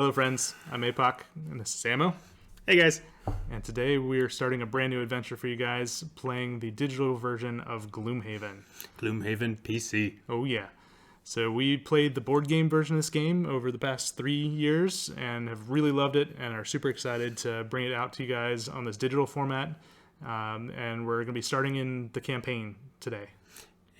Hello friends, I'm APOC, and this is Ammo. Hey guys. And today we are starting a brand new adventure for you guys, playing the digital version of Gloomhaven. Gloomhaven PC. Oh yeah. So we played the board game version of this game over the past 3 years, and have really loved it, and are super excited to bring it out to you guys on this digital format. And we're going to be starting in the campaign today.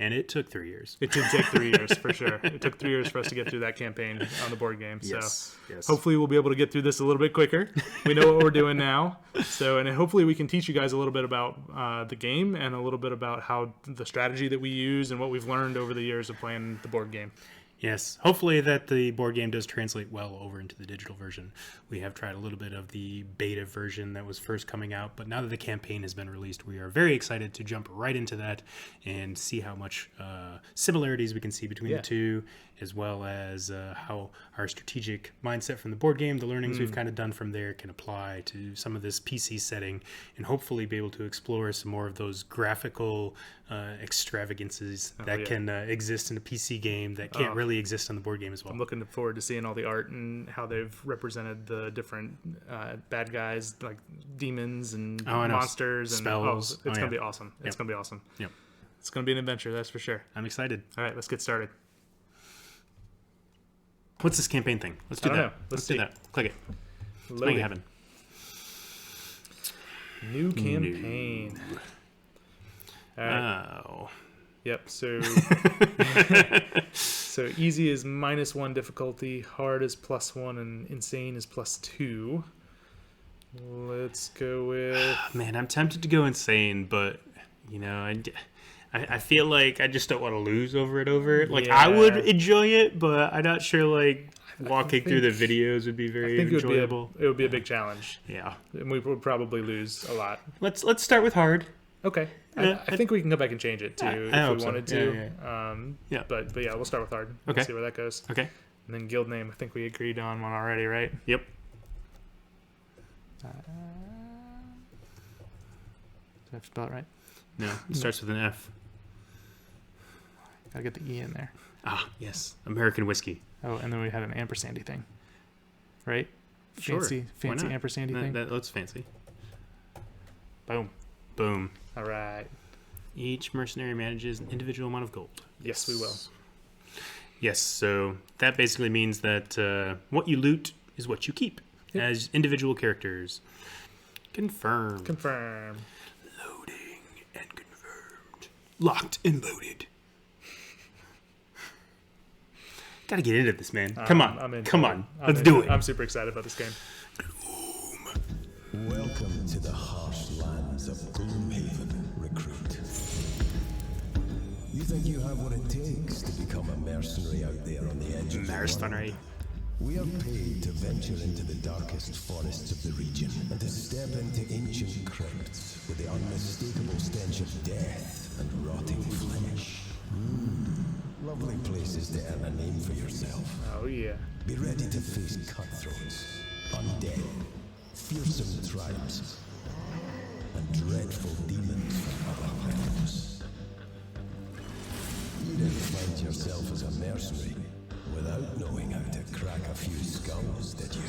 And it took 3 years. It did take 3 years, for sure. It took 3 years for us to get through that campaign on the board game. Yes, So yes. hopefully we'll be able to get through this a little bit quicker. We know what we're doing now. And hopefully we can teach you guys a little bit about the game, and a little bit about how the strategy that we use and what we've learned over the years of playing the board game. Yes, hopefully that the board game does translate well over into the digital version. We have tried a little bit of the beta version that was first coming out, but now that the campaign has been released, we are very excited to jump right into that and see how much similarities we can see between the two, as well as how our strategic mindset from the board game, the learnings we've kind of done from there, can apply to some of this PC setting, and hopefully be able to explore some more of those graphical extravagances that can exist in a PC game that can't really exist on the board game as well. I'm looking forward to seeing all the art and how they've represented the different bad guys, like demons and monsters and spells. It's going to be awesome. It's going to be awesome. Yep. It's going to be an adventure, that's for sure. I'm excited. All right, let's get started. What's this campaign thing? Let's do that. Know. Let's do that. Click it. Let's make it happen. New campaign. All right. Oh. Yep, so so easy is -1 difficulty, hard is +1, and insane is +2. Let's go with... Man, I'm tempted to go insane, but, you know, I feel like I just don't want to lose over it. Like, I would enjoy it, but I'm not sure, like, walking through the videos would be very enjoyable. It would be a big challenge. Yeah. And we would probably lose a lot. Let's start with hard. Okay. I think we can go back and change it, too, if we wanted to. Yeah. But yeah, we'll start with hard. Okay. Let's see where that goes. Okay. And then guild name, I think we agreed on one already, right? Yep. Do I have to spell it right? No, it starts with an F. Gotta get the E in there. Ah, yes. American whiskey. Oh, and then we had an ampersandy thing, right? Sure. Fancy ampersandy thing. That looks fancy. Boom. Boom. All right. Each mercenary manages an individual amount of gold. Yes, we will. Yes, so that basically means that what you loot is what you keep as individual characters. Confirm. Confirm. Loading and confirmed. Locked and loaded. Gotta get into this, man. Come on. Come on. Let's do it. I'm super excited about this game. Welcome to the harsh lands of Gloomhaven, recruit. You think you have what it takes to become a mercenary out there on the edge of the world? We are paid to venture into the darkest forests of the region and to step into ancient crypts with the unmistakable stench of death and rotting flesh. Lovely places to earn a name for yourself. Oh, yeah. Be ready to face cutthroats, undead, fearsome tribes, and dreadful demons from other realms. You didn't find yourself as a mercenary without knowing how to crack a few skulls, did you?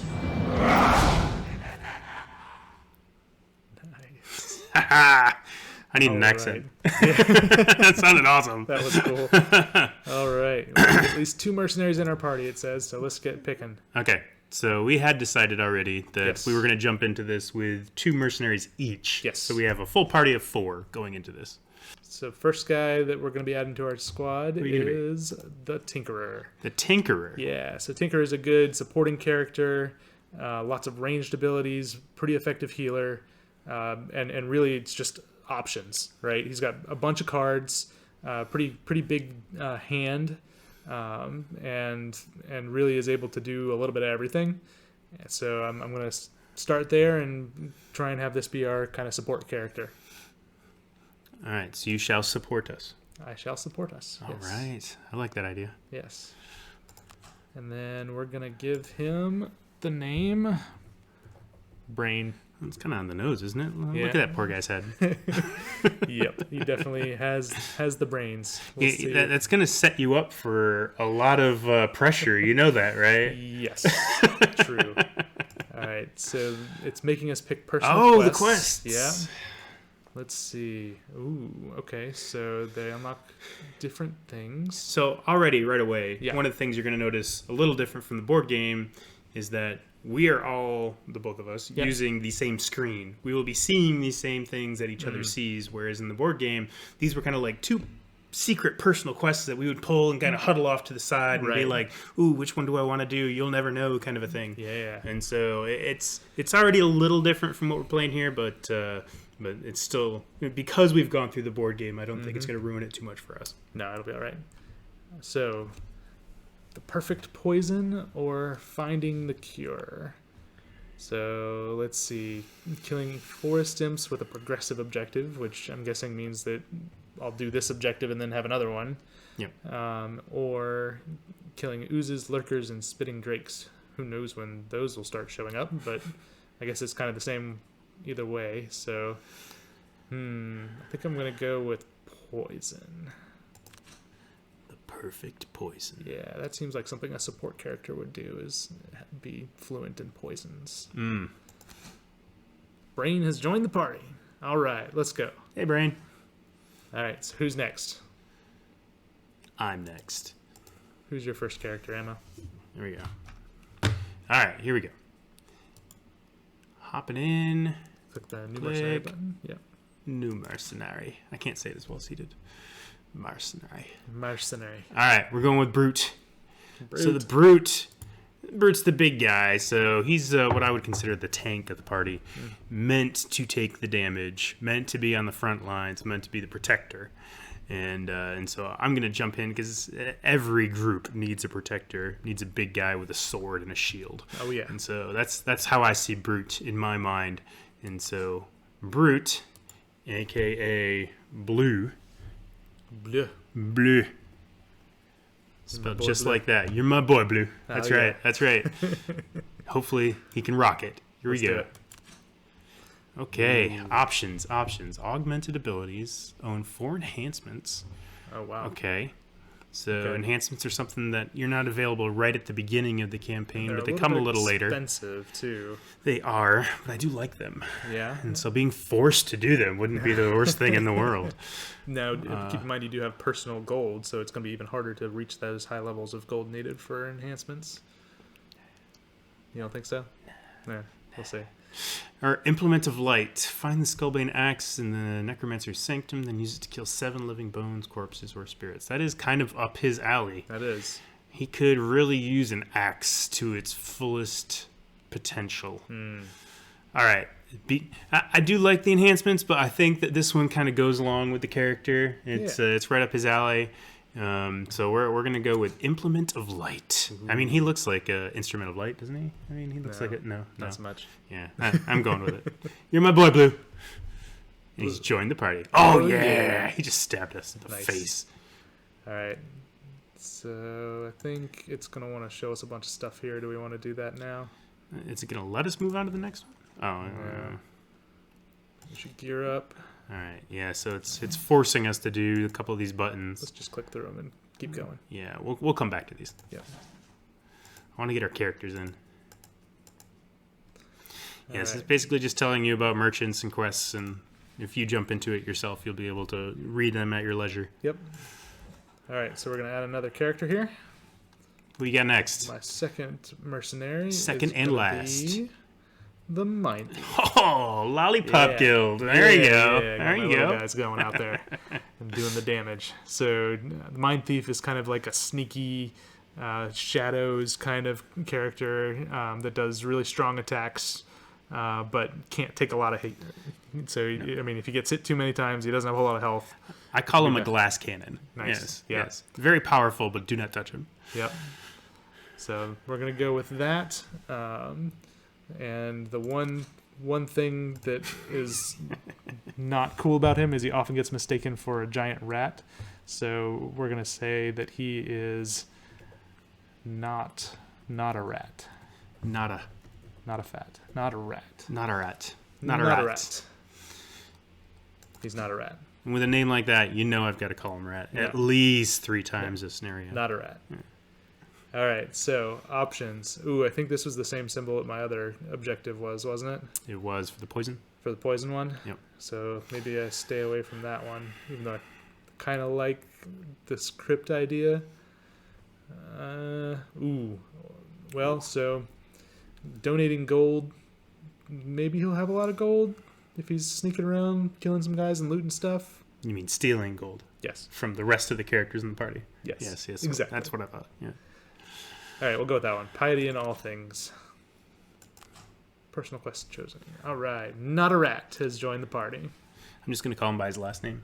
Nice. I need an accent. That sounded awesome. That was cool. All right. We have at least 2 mercenaries in our party, it says, so let's get picking. Okay. So we had decided already that we were going to jump into this with 2 mercenaries each. Yes. So we have a full party of 4 going into this. So first guy that we're going to be adding to our squad is the Tinkerer. The Tinkerer. Yeah, so Tinkerer is a good supporting character, lots of ranged abilities, pretty effective healer, and really it's just options, right? He's got a bunch of cards, pretty big hand, and really is able to do a little bit of everything. So I'm going to start there and try and have this be our kind of support character. All right, so you shall support us. I shall support us. All right. I like that idea. Yes. And then we're going to give him the name Brain. It's kind of on the nose, isn't it? Yeah. Look at that poor guy's head. Yep, he definitely has the brains. That's going to set you up for a lot of pressure. You know that, right? Yes. True. All right, so it's making us pick personal quests. The quests. Yeah. Let's see. Ooh, okay. So they unlock different things. So already, right away, Yeah. one of the things you're going to notice a little different from the board game is that we are all, the both of us, Yes. using the same screen. We will be seeing these same things that each other sees, whereas in the board game, these were kind of like two secret personal quests that we would pull and kind of huddle off to the side and be Right. like, ooh, which one do I want to do? You'll never know, kind of a thing. Yeah. And so it's already a little different from what we're playing here, but it's still, because we've gone through the board game, I don't think it's going to ruin it too much for us. No, it'll be all right. So, the perfect poison or finding the cure. So, let's see. Killing forest imps with a progressive objective, which I'm guessing means that I'll do this objective and then have another one. Yep. Or killing oozes, lurkers, and spitting drakes. Who knows when those will start showing up, but I guess it's kind of the same either way. So, I think I'm going to go with poison. Perfect poison. Yeah, that seems like something a support character would do, is be fluent in poisons. Brain has joined the party. All right, let's go. Hey, Brain. All right, so who's next? I'm next. Who's your first character, Emma? There we go. All right, here we go. Hopping in. Click the new mercenary Click. button. Yeah. New mercenary. I can't say it as well as he did. Mercenary. Mercenary. All right, we're going with Brute. So the Brute's the big guy. So he's what I would consider the tank of the party. Meant to take the damage. Meant to be on the front lines. Meant to be the protector. And so I'm going to jump in because every group needs a protector. Needs a big guy with a sword and a shield. Oh, yeah. And so that's how I see Brute in my mind. And so Brute, a.k.a. Blue. Bleu. Blue. Spelled boy just Blue. like that. You're my boy, Blue. That's Oh, yeah. right. That's right. Hopefully he can rock it. Here Let's we do go. it. Okay. Options. Augmented abilities. Own 4 enhancements. Oh, wow. Okay. So Okay. enhancements are something that you're not available right at the beginning of the campaign, They're but they come a bit little later. expensive, too. They are, but I do like them. Yeah. And so being forced to do them wouldn't be the worst thing in the world. Now, keep in mind you do have personal gold, so it's going to be even harder to reach those high levels of gold needed for enhancements. You don't think so? No. We'll see. Or Implement of Light. Find the Skullbane Axe in the Necromancer's Sanctum, then use it to kill 7 living bones, corpses, or spirits. That is kind of up his alley. That is. He could really use an axe to its fullest potential. All right. I do like the enhancements, but I think that this one kind of goes along with the character. It's right up his alley. So we're gonna go with Implement of Light. I mean, he looks like an Instrument of Light, doesn't he? I mean, he looks like it. No, Not so much. Yeah, I'm going with it. You're my boy, Blue. And he's joined the party. Oh yeah! He just stabbed us in the Nice. face. All right. So I think it's going to want to show us a bunch of stuff here. Do we want to do that now? Is it gonna let us move on to the next one? Oh, Yeah. We should gear up. all right. Yeah, so it's forcing us to do a couple of these buttons. Let's just click through them and keep going. Yeah, we'll come back to these. Yeah. I want to get our characters in. All Yes, right. it's basically just telling you about merchants and quests, and if you jump into it yourself, you'll be able to read them at your leisure. Yep. All right, so we're going to add another character here. What you got next? My second mercenary. Second is and gonna last. be the Mind Thief. Oh, Lollipop Yeah. Guild. There you go. Yeah, There my you little go. guy's going out there and doing the damage. So the Mind Thief is kind of like a sneaky shadows kind of character that does really strong attacks, but can't take a lot of hate. So I mean, if he gets hit too many times, he doesn't have a whole lot of health. I call him a Yeah. glass cannon. Nice. Yes. Yeah. Yes. Very powerful, but do not touch him. Yep. So we're gonna go with that. And the one thing that is not cool about him is he often gets mistaken for a giant rat. So we're gonna say that he is not a rat, Not a not a rat. Not a rat. Not a rat. He's not a rat. And with a name like that, you know I've got to call him rat Yeah. at least 3 times this scenario. Not a rat. All right, so options. Ooh, I think this was the same symbol that my other objective was, wasn't it? It was for the poison. For the poison one? Yep. So maybe I stay away from that one, even though I kind of like the script idea. Well, so donating gold. Maybe he'll have a lot of gold if he's sneaking around, killing some guys and looting stuff. You mean stealing gold? Yes. From the rest of the characters in the party? Yes. Yes. Exactly. That's what I thought, yeah. All right, we'll go with that one. Piety in all things. Personal quest chosen. All right. Not a rat has joined the party. I'm just going to call him by his last name.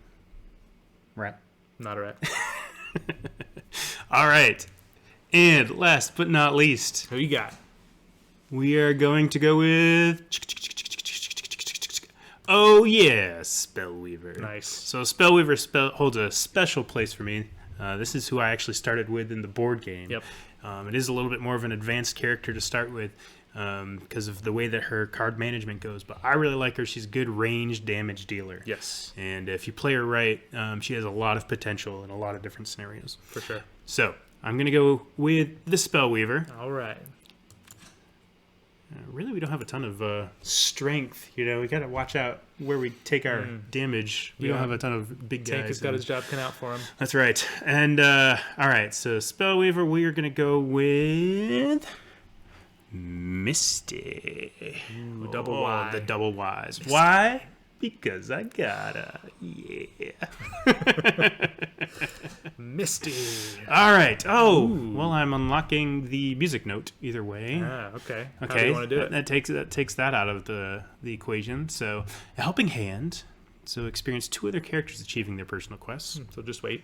Rat. Not a rat. All right. And last but not least, Who you got? we are going to go with... Oh, yeah, Spellweaver. Nice. So Spellweaver holds a special place for me. This is who I actually started with in the board game. Yep. It is a little bit more of an advanced character to start with because of the way that her card management goes. But I really like her. She's a good range damage dealer. Yes. And if you play her right, she has a lot of potential in a lot of different scenarios. For sure. So I'm going to go with the Spellweaver. All right. Really, we don't have a ton of strength. You know, we got to watch out where we take our damage. We don't have a ton of big guys. Tank has got his job cut out for him. That's right. And, all right, so Spellweaver, we are going to go with Misty. Ooh, double Y. The double Ys. Why? Because I gotta. Yeah. Misty. All right. Oh, well, I'm unlocking the music note either way. Ah, okay. Okay. How do you want to do it? That takes that out of the equation. So, a helping hand. So, experience 2 other characters achieving their personal quests. So just wait.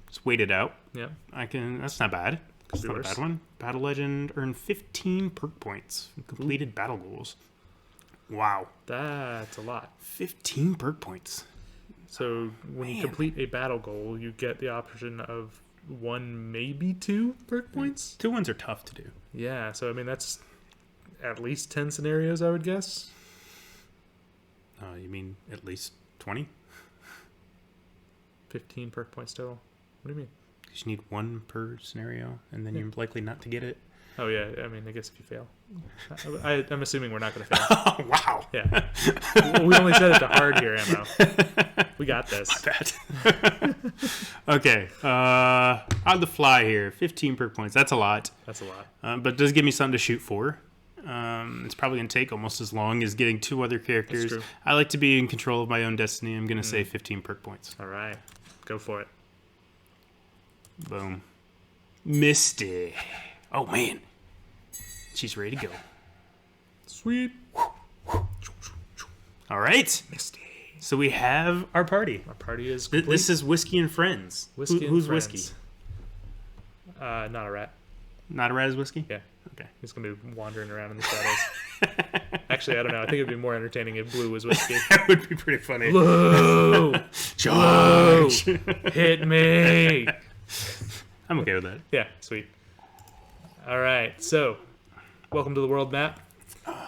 Just wait it out. Yeah. That's not bad. That's not a bad one. Battle Legend earned 15 perk points from completed battle goals. Wow. That's a lot. 15 perk points. So when you complete a battle goal, you get the option of 1, maybe 2 perk points. 2 ones are tough to do. Yeah. So I mean, that's at least 10 scenarios, I would guess. You mean at least 20? 15 perk points total. What do you mean? Because you need 1 per scenario, and then you're likely not to get it. Oh yeah. I mean, I guess if you fail, I'm assuming we're not going to fail. Oh, wow. Yeah. We only set it to hard here, Ammo. We got this. My bad. Okay. On the fly here, 15 perk points. That's a lot. That's a lot. But it does give me something to shoot for. It's probably going to take almost as long as getting 2 other characters. That's true. I like to be in control of my own destiny. I'm going to say 15 perk points. All right. Go for it. Boom. Misty. Oh, man. She's ready to go. Sweet. All right. Misty. So we have our party. Our party is complete. This is Whiskey and Friends. Who's Friends. Whiskey? Not a rat. Not a rat is Whiskey? Yeah. Okay. He's going to be wandering around in the shadows. Actually, I don't know. I think it would be more entertaining if Blue was Whiskey. That would be pretty funny. Blue! Charge! Hit me! I'm okay with that. Yeah, sweet. All right, so welcome to the world map.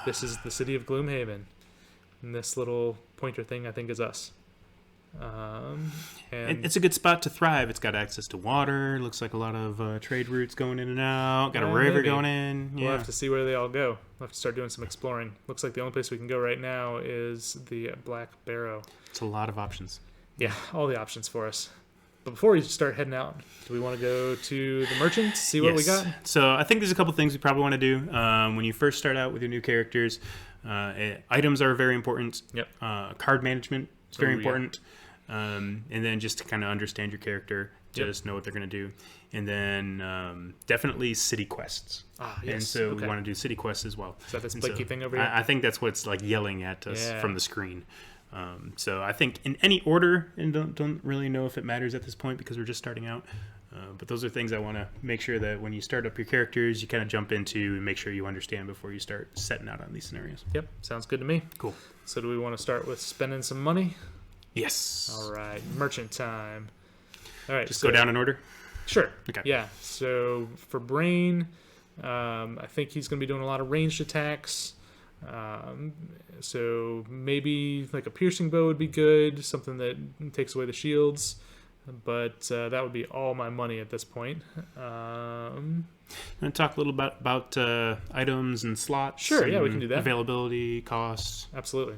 This is the city of Gloomhaven. And this little pointer thing, I think, is us. And It's a good spot to thrive. It's got access to water. Looks like a lot of trade routes going in and out. Got a river maybe. going in. Yeah. We'll have to see where they all go. We'll have to start doing some exploring. Looks like the only place we can go right now is the Black Barrow. It's a lot of options. Yeah, all the options for us. But before we start heading out, do we want to go to the merchant, see what we got? So I think there's a couple things we probably want to do. When you first start out with your new characters, items are very important. Yep. Card management is very yeah. important. And then just to kind of understand your character, just know what they're going to do. And then definitely city quests. Ah, yes. And so Okay. we want to do city quests as well. Is that this And blinky thing over here? I think that's what's like yelling at us Yeah. from the screen. So I think in any order, and don't really know if it matters at this point because we're just starting out. But those are things I want to make sure that when you start up your characters, you kind of jump into and make sure you understand before you start setting out on these scenarios. Yep, sounds good to me. Cool. So do we want to start with spending some money? Yes. All right, merchant time. All right, Just so, go down in order. Sure. Okay. Yeah. So for Brain, I think he's going to be doing a lot of ranged attacks. So maybe like a piercing bow would be good, something that takes away the shields. but that would be all my money at this point. Want to talk a little about items and slots? Sure, and yeah, we can do that. Availability, costs. Absolutely.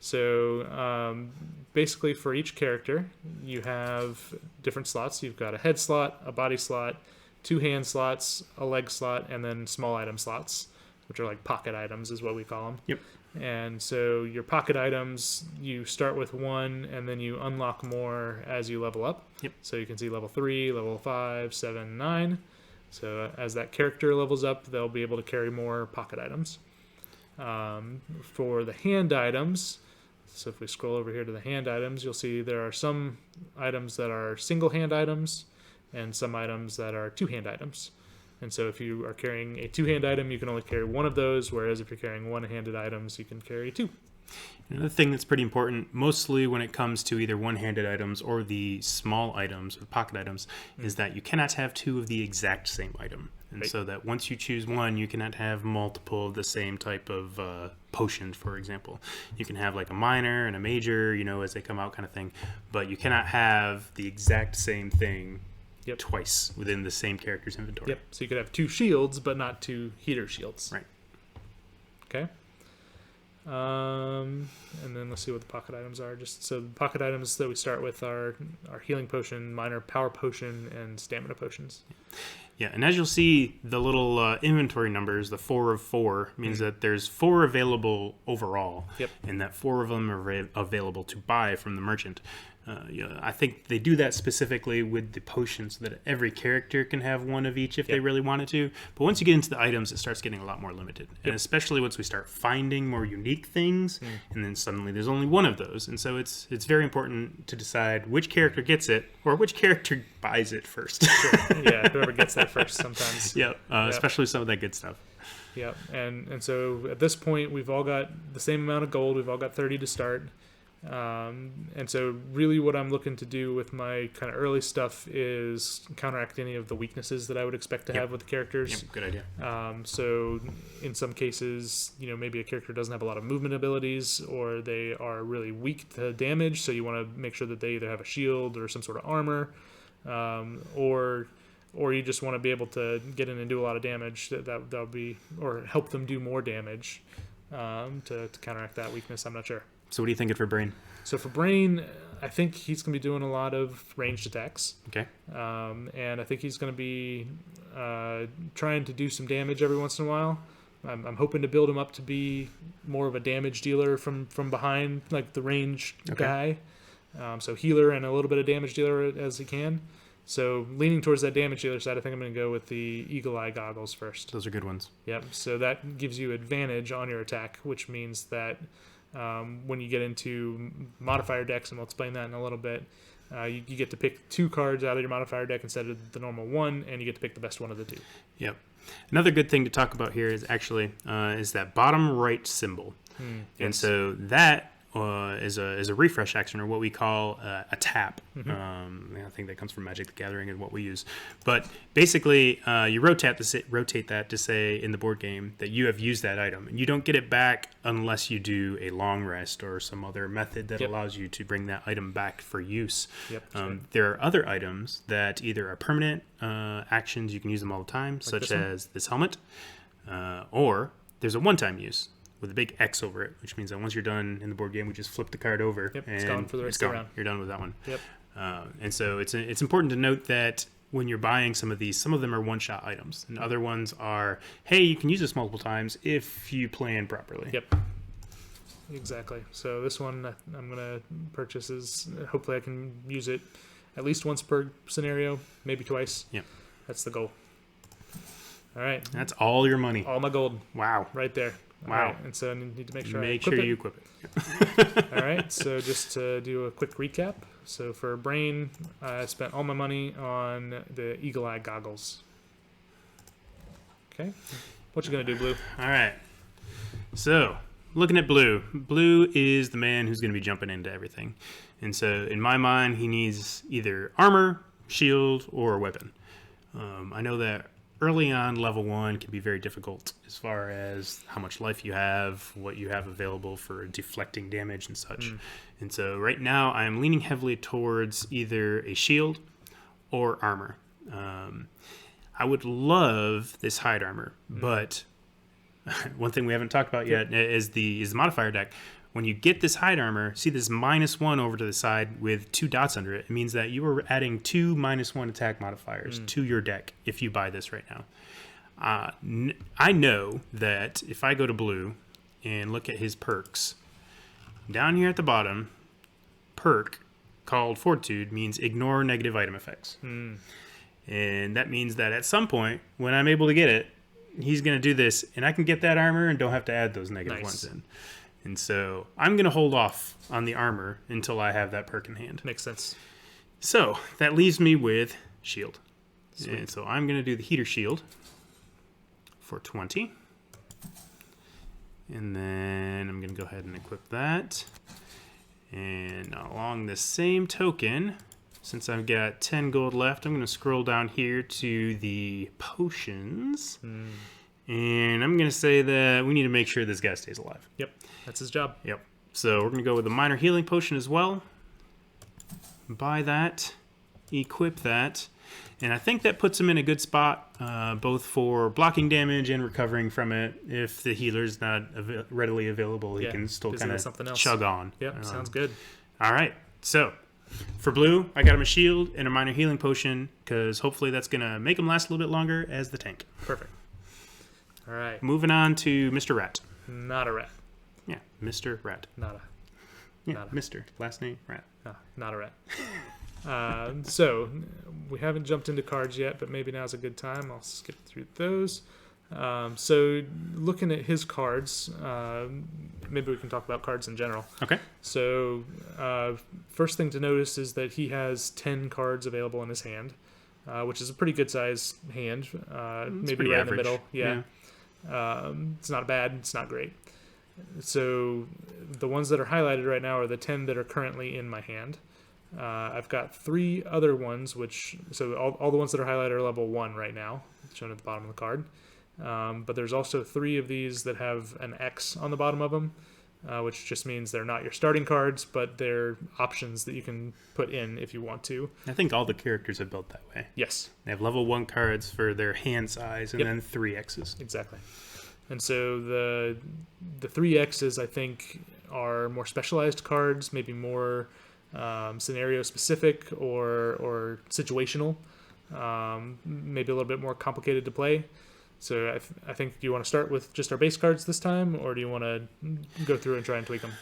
So basically for each character, you have different slots. You've got a head slot, a body slot, 2 hand slots, a leg slot, and then small item slots, which are like pocket items is what we call them. Yep. And so your pocket items, you start with 1, and then you unlock more as you level up. Yep. So you can see level 3, level 5, 7, 9. So as that character levels up, they'll be able to carry more pocket items. For the hand items, so if we scroll over here to the hand items, you'll see there are some items that are single hand items and some items that are 2-hand items. And so if you are carrying a 2-hand item, you can only carry 1 of those, whereas if you're carrying 1-handed items, you can carry 2. Another thing that's pretty important, mostly when it comes to either one-handed items or the small items or pocket items, is that you cannot have 2 of the exact same item. And right. So that once you choose one, you cannot have multiple of the same type of potion, for example. You can have like a minor and a major, as they come out kind of thing, but you cannot have the exact same thing twice within the same character's inventory. Yep. So you could have 2 shields, but not 2 heater shields. Right. Okay. And then let's see what the pocket items are. Just so the pocket items that we start with are healing potion, minor power potion, and stamina potions. Yeah, and as you'll see, the little inventory numbers, the 4 of 4, means that there's 4 available overall, and that 4 of them are available to buy from the merchant. I think they do that specifically with the potions so that every character can have 1 of each if they really wanted to. But once you get into the items, it starts getting a lot more limited. And especially once we start finding more unique things, and then suddenly there's only 1 of those. And so it's very important to decide which character gets it or which character buys it first. Sure. Yeah, whoever gets there first sometimes. Especially some of that good stuff. Yeah, and so at this point, we've all got the same amount of gold. We've all got 30 to start. And so really what I'm looking to do with my kind of early stuff is counteract any of the weaknesses that I would expect to have with the characters. Good idea. So in some cases, maybe a character doesn't have a lot of movement abilities or they are really weak to damage. So you want to make sure that they either have a shield or some sort of armor, or you just want to be able to get in and do a lot of damage that would be, or help them do more damage, to counteract that weakness. I'm not sure. So what are you thinking for Brain? So for Brain, I think he's going to be doing a lot of ranged attacks. Okay. And I think he's going to be trying to do some damage every once in a while. I'm hoping to build him up to be more of a damage dealer from behind, like the range guy. So healer and a little bit of damage dealer as he can. So leaning towards that damage dealer side, I think I'm going to go with the Eagle Eye Goggles first. Those are good ones. Yep. So that gives you advantage on your attack, which means that when you get into modifier decks, and we'll explain that in a little bit, you get to pick 2 cards out of your modifier deck instead of the normal 1, and you get to pick the best one of the 2. Yep. Another good thing to talk about here is actually is that bottom right symbol. And so that is a refresh action, or what we call a tap. I think that comes from Magic the Gathering and what we use. But basically, you rotate that to say in the board game that you have used that item. And you don't get it back unless you do a long rest or some other method that allows you to bring that item back for use. There are other items that either are permanent actions, you can use them all the time, like such as this helmet, or there's a one-time use with a big X over it, which means that once you're done in the board game, we just flip the card over and it's gone for the rest of the round. You're done with that one. And so it's important to note that when you're buying some of these, some of them are one-shot items, and other ones are, hey, you can use this multiple times if you plan properly. Exactly. So this one I'm going to purchase is, hopefully I can use it at least once per scenario, maybe twice. That's the goal. All right. That's all your money. All my gold. Wow. Right there. Wow. Right. And so I need to make sure you equip it. All right. So just to do a quick recap. So for Brain, I spent all my money on the Eagle Eye Goggles. Okay. What you going to do, Blue? All right. So looking at Blue. Blue is the man who's going to be jumping into everything. And so in my mind, he needs either armor, shield, or a weapon. I know that early on, level 1 can be very difficult as far as how much life you have, what you have available for deflecting damage and such. And so right now I'm leaning heavily towards either a shield or armor. I would love this hide armor, but one thing we haven't talked about yet is the modifier deck. When you get this hide armor, see this -1 over to the side with 2 dots under it. It means that you are adding 2 -1 attack modifiers to your deck if you buy this right now. I know that if I go to blue and look at his perks, down here at the bottom, perk called Fortitude means ignore negative item effects. And that means that at some point, when I'm able to get it, he's going to do this, and I can get that armor and don't have to add those negative ones in. And so I'm going to hold off on the armor until I have that perk in hand. Makes sense. So that leaves me with shield. Sweet. And so I'm going to do the heater shield for 20. And then I'm going to go ahead and equip that. And along the same token, since I've got 10 gold left, I'm going to scroll down here to the potions. And I'm going to say that we need to make sure this guy stays alive. Yep, that's his job. Yep. So we're going to go with a minor healing potion as well. Buy that. Equip that. And I think that puts him in a good spot, both for blocking damage and recovering from it. If the healer's not readily available, he can still kind of chug on. Yep, sounds good. All right. So for blue, I got him a shield and a minor healing potion, because hopefully that's going to make him last a little bit longer as the tank. Perfect. All right. Moving on to Mr. Rat. Not a rat. Yeah, Mr. Rat. Not a. Yeah, not a. Mr. Last name, Rat. Not a rat. So we haven't jumped into cards yet, but maybe now's a good time. I'll skip through those. So looking at his cards, maybe we can talk about cards in general. Okay. So first thing to notice is that he has 10 cards available in his hand, which is a pretty good size hand. Maybe right average. in the middle. Yeah. It's not bad. It's not great. So the ones that are highlighted right now are the 10 that are currently in my hand. I've got 3 other ones, so all the ones that are highlighted are level 1 right now, shown at the bottom of the card. But there's also 3 of these that have an X on the bottom of them, which just means they're not your starting cards, but they're options that you can put in if you want to. I think all the characters are built that way. Yes. They have level 1 cards for their hand size and then 3 X's. Exactly. And so the 3 X's, I think, are more specialized cards, maybe more scenario specific or situational, maybe a little bit more complicated to play. So I think, do you want to start with just our base cards this time, or do you want to go through and try and tweak them?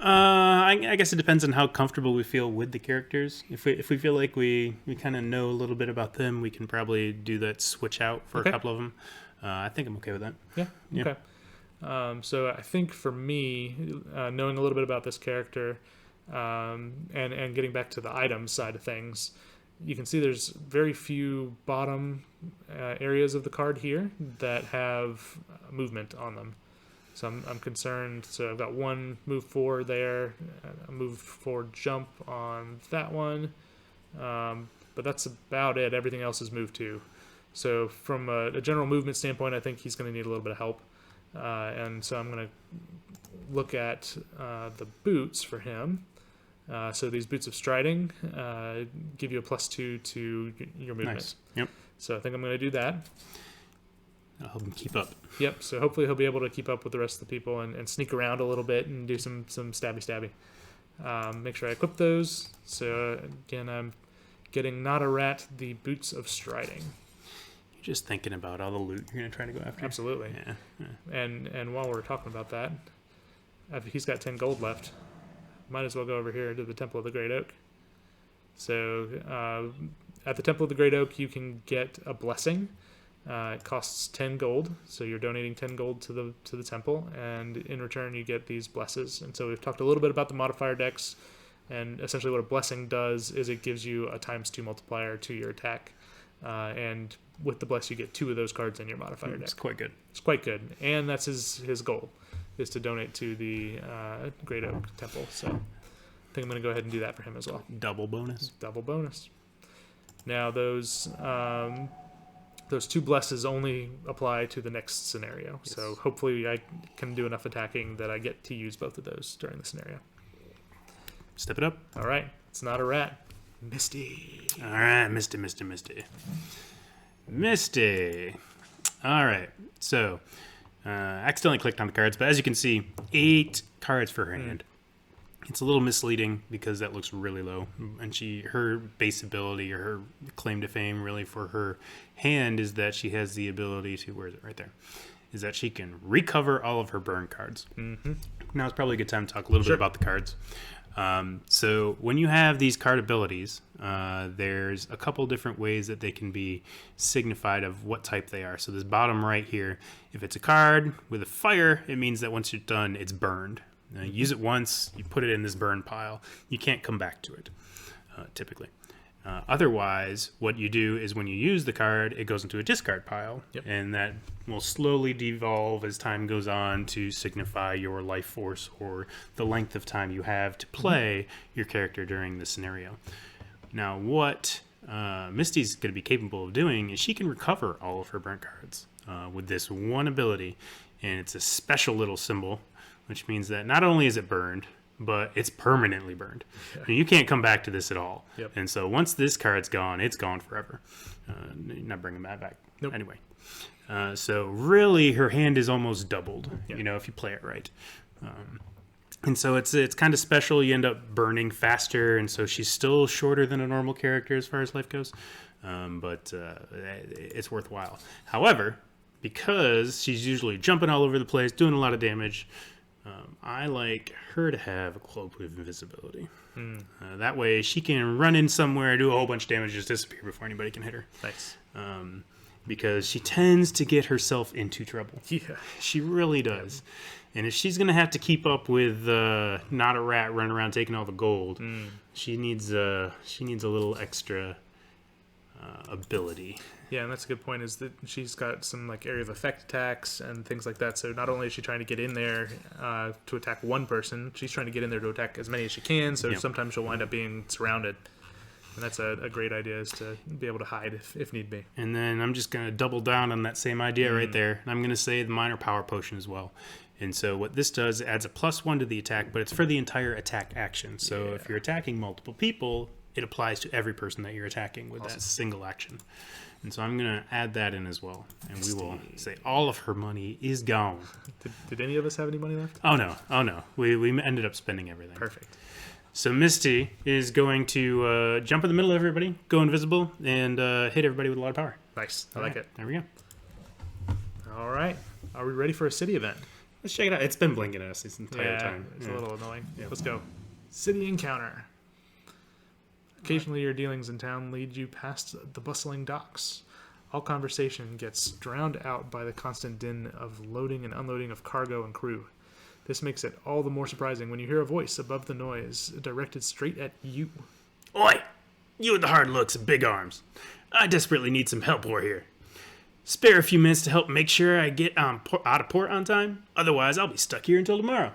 I guess it depends on how comfortable we feel with the characters. If we feel like we kind of know a little bit about them, we can probably do that switch out for a couple of them. I think I'm okay with that. Yeah. Okay. So I think for me, knowing a little bit about this character, and getting back to the items side of things, you can see there's very few bottom areas of the card here that have movement on them. So I'm concerned. So I've got 1 move 4 there, a move 4 jump on that one, but that's about it. Everything else is move 2. So from a general movement standpoint, I think he's going to need a little bit of help. And so I'm going to look at the boots for him. So these boots of striding give you a +2 to your movement. Nice. Yep. So I think I'm going to do that. I'll help him keep up. Yep. So hopefully he'll be able to keep up with the rest of the people and sneak around a little bit and do some stabby. Make sure I equip those. So again, I'm getting not a rat, the boots of striding. You're just thinking about all the loot you're going to try to go after. Absolutely. Yeah. And while we're talking about that, he's got 10 gold left. Might as well go over here to the Temple of the Great Oak. So at the Temple of the Great Oak, you can get a blessing. It costs 10 gold, so you're donating 10 gold to the temple, and in return you get these blesses. And so we've talked a little bit about the modifier decks, and essentially what a blessing does is it gives you a ×2 multiplier to your attack, and with the bless you get 2 of those cards in your modifier deck. It's quite good. It's quite good, and that's his goal, is to donate to the Great Oak Temple. So I think I'm going to go ahead and do that for him as well. Double bonus. Double bonus. Now those those 2 blesses only apply to the next scenario. Yes. So hopefully I can do enough attacking that I get to use both of those during the scenario. Step it up. All right. It's not a rat. Misty. All right, Misty. All right, so accidentally clicked on the cards, but as you can see, 8 cards for her hand. It's a little misleading because that looks really low, and her base ability or her claim to fame really for her hand is that she has the ability to, where is it, right there, is that she can recover all of her burn cards. Now it's probably a good time to talk a little bit about the cards. So when you have these card abilities, there's a couple different ways that they can be signified of what type they are. So this bottom right here, if it's a card with a fire, it means that once you're done, it's burned. You use it once, you put it in this burn pile. You can't come back to it, typically. Otherwise, what you do is when you use the card, it goes into a discard pile, and that will slowly devolve as time goes on to signify your life force or the length of time you have to play your character during the scenario. Now, what Misty's going to be capable of doing is she can recover all of her burnt cards with this one ability, and it's a special little symbol, which means that not only is it burned, but it's permanently burned. I mean, you can't come back to this at all. And so once this card's gone, it's gone forever. You're not bringing that back. Anyway. So really, her hand is almost doubled, if you play it right. And so it's kind of special. You end up burning faster, and so she's still shorter than a normal character as far as life goes. But it's worthwhile. However, because she's usually jumping all over the place, doing a lot of damage, I like her to have a cloak with invisibility. That way she can run in somewhere, do a whole bunch of damage, just disappear before anybody can hit her. Nice. Because she tends to get herself into trouble. Yeah. She really does. And if she's going to have to keep up with not a rat running around taking all the gold, she needs a little extra ability. Yeah, and that's a good point, is that she's got some like area of effect attacks and things like that. So not only is she trying to get in there to attack one person, she's trying to get in there to attack as many as she can. So sometimes she'll wind up being surrounded. And that's a great idea, is to be able to hide if need be. And then I'm just going to double down on that same idea right there. And I'm going to say the minor power potion as well. And so what this does, it adds a +1 to the attack, but it's for the entire attack action. So if you're attacking multiple people, it applies to every person that you're attacking with that single action. And so I'm going to add that in as well. And we will say all of her money is gone. Did any of us have any money left? Oh, no. We ended up spending everything. Perfect. So Misty is going to jump in the middle of everybody, go invisible, and hit everybody with a lot of power. Nice. I like it. There we go. All right. Are we ready for a city event? Let's check it out. It's been blinking at us this entire time. It's a little annoying. Let's go. City encounter. Occasionally your dealings in town lead you past the bustling docks. All conversation gets drowned out by the constant din of loading and unloading of cargo and crew. This makes it all the more surprising when you hear a voice above the noise directed straight at you. Oi! You with the hard looks and big arms. I desperately need some help over here. Spare a few minutes to help make sure I get out of port on time? Otherwise, I'll be stuck here until tomorrow.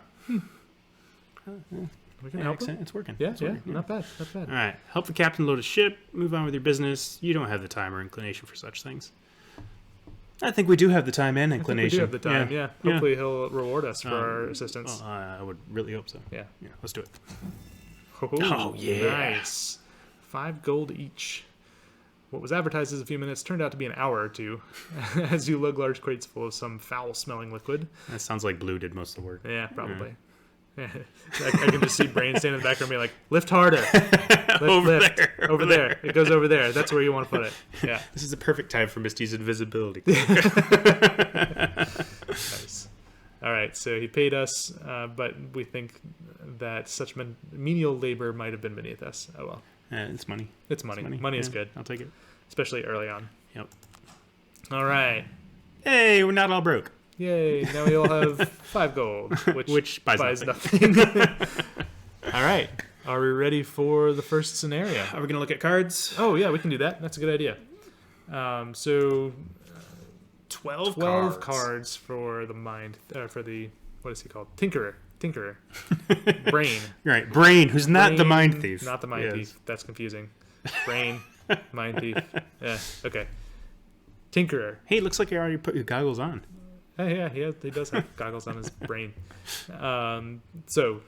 We can help It's working. Yeah, not bad. All right. Help the captain load a ship. Move on with your business. You don't have the time or inclination for such things. I think we do have the time and inclination. We do have the time, yeah. Hopefully he'll reward us for our assistance. Well, I would really hope so. Yeah. Let's do it. Oh, yeah. Nice. 5 gold each. What was advertised as a few minutes turned out to be an hour or two, as you lug large crates full of some foul-smelling liquid. That sounds like Blue did most of the work. Yeah, probably. Yeah. I can just see Brain standing in the background being like, lift harder. Lift. Over there. It goes over there. That's where you want to put it. Yeah. This is the perfect time for Misty's invisibility. Nice. All right, so he paid us, but we think that such menial labor might have been beneath us. Oh, well. It's money. It's money. Money is good. I'll take it. Especially early on. Yep. All right. Hey, we're not all broke. Yay. Now we all have 5 gold, which buys nothing. All right. Are we ready for the first scenario? Are we going to look at cards? Oh, yeah, we can do that. That's a good idea. 12 cards for the mind, for the, what is he called? Tinkerer. Brain. Right. Brain, who's not the mind thief. Not the mind thief. That's confusing. Brain, mind thief. Yeah, okay. Tinkerer. Hey, looks like you already put your goggles on. Yeah, he does have goggles on his brain. So,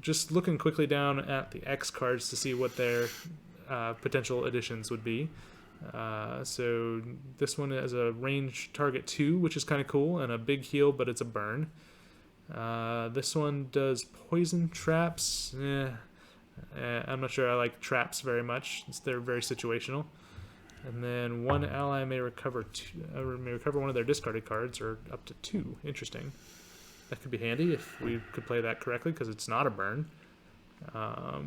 just looking quickly down at the X cards to see what their potential additions would be. So this one has a range target 2, which is kind of cool, and a big heal, but it's a burn. This one does poison traps. I'm not sure I like traps very much. They're very situational. And then one ally may recover one of their discarded cards, or up to 2. Interesting. That could be handy if we could play that correctly, because it's not a burn. I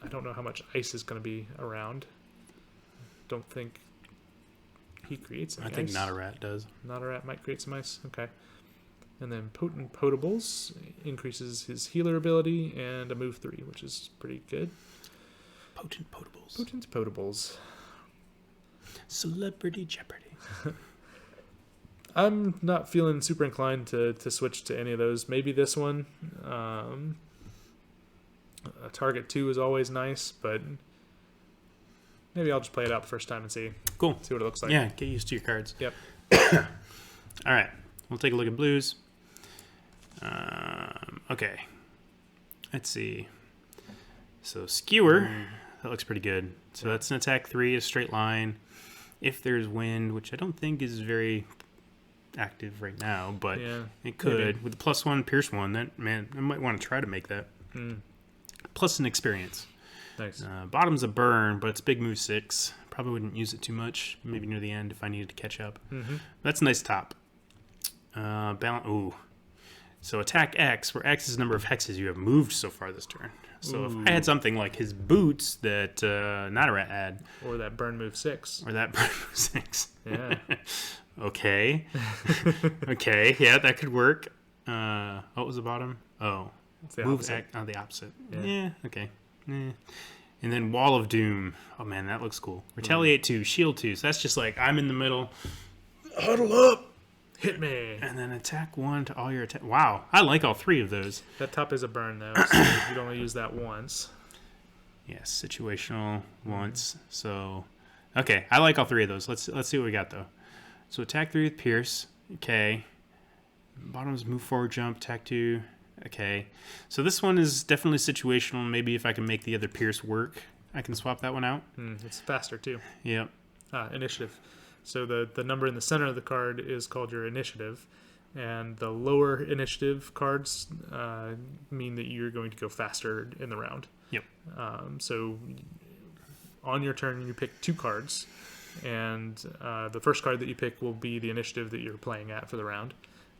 don't know how much ice is going to be around. Don't think he creates any I think ice. Not a Rat does. Not a Rat might create some ice. Okay. And then Potent Potables increases his healer ability and a move 3, which is pretty good. Potent Potables. Potent Potables. Celebrity Jeopardy. I'm not feeling super inclined to switch to any of those. Maybe this one. A target 2 is always nice, but maybe I'll just play it out the first time and see. Cool. See what it looks like. Yeah, get used to your cards. Yep. All right, we'll take a look at blues. Okay. Let's see. So Skewer, that looks pretty good. So that's an attack 3, a straight line. If there's wind, which I don't think is very active right now, but it could. Maybe. With the +1 Pierce 1, that, man, I might want to try to make that. Plus an experience. Nice. Bottom's a burn, but it's big move 6. Probably wouldn't use it too much. Maybe near the end if I needed to catch up. That's a nice top. Ooh. So attack X, where X is the number of hexes you have moved so far this turn. So if I had something like his boots that Natarat had. Or that burn move 6. Or that burn move 6. Yeah. Okay. Okay, yeah, that could work. What was the bottom? Oh. It's the Move opposite. the opposite. Yeah. Yeah, okay. And then Wall of Doom. Oh, man, that looks cool. Retaliate 2, Shield 2. So that's just like, I'm in the middle. Huddle up! Hit me! And then attack 1 to all your attack. Wow, I like all 3 of those. That top is a burn, though, so you'd only use that once. Yes, situational once. So, okay, I like all 3 of those. Let's see what we got, though. So attack 3 with Pierce. Okay. Bottom's move forward, jump, attack 2. Okay. So this one is definitely situational. Maybe if I can make the other Pierce work, I can swap that one out. It's faster, too. Yep. Initiative. So the number in the center of the card is called your initiative, and the lower initiative cards mean that you're going to go faster in the round. Yep. So on your turn, you pick 2 cards, and the first card that you pick will be the initiative that you're playing at for the round.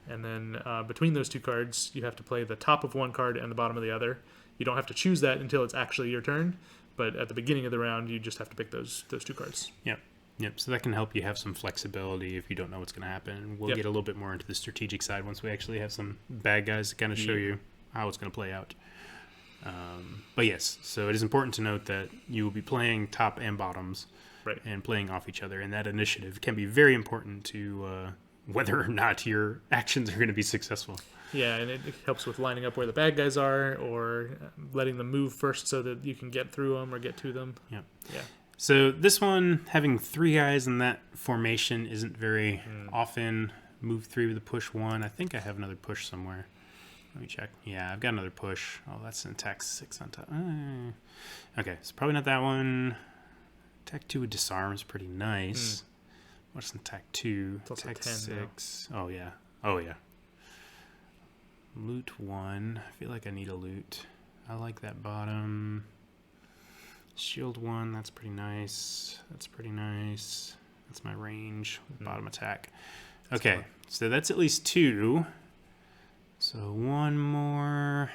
And then between those 2 cards, you have to play the top of one card and the bottom of the other. You don't have to choose that until it's actually your turn, but at the beginning of the round, you just have to pick those 2 cards. Yep. Yep. So that can help you have some flexibility if you don't know what's going to happen. We'll get a little bit more into the strategic side once we actually have some bad guys to kind of show you how it's going to play out. But yes, so it is important to note that you will be playing top and bottoms, right, and playing off each other, and that initiative can be very important to whether or not your actions are going to be successful. Yeah, and it helps with lining up where the bad guys are, or letting them move first so that you can get through them or get to them. Yep. Yeah. So this one, having 3 guys in that formation isn't very often. Move 3 with a push 1. I think I have another push somewhere. Let me check. Yeah, I've got another push. Oh, that's an attack 6 on top. Okay, so probably not that one. Attack 2 with disarm is pretty nice. What's an attack 2? It's also attack 10 6. Now. Oh, yeah. Oh, yeah. Loot 1. I feel like I need a loot. I like that bottom. Shield 1. That's pretty nice. That's pretty nice. That's my range. Bottom attack. Okay, so that's at least 2. So 1 more.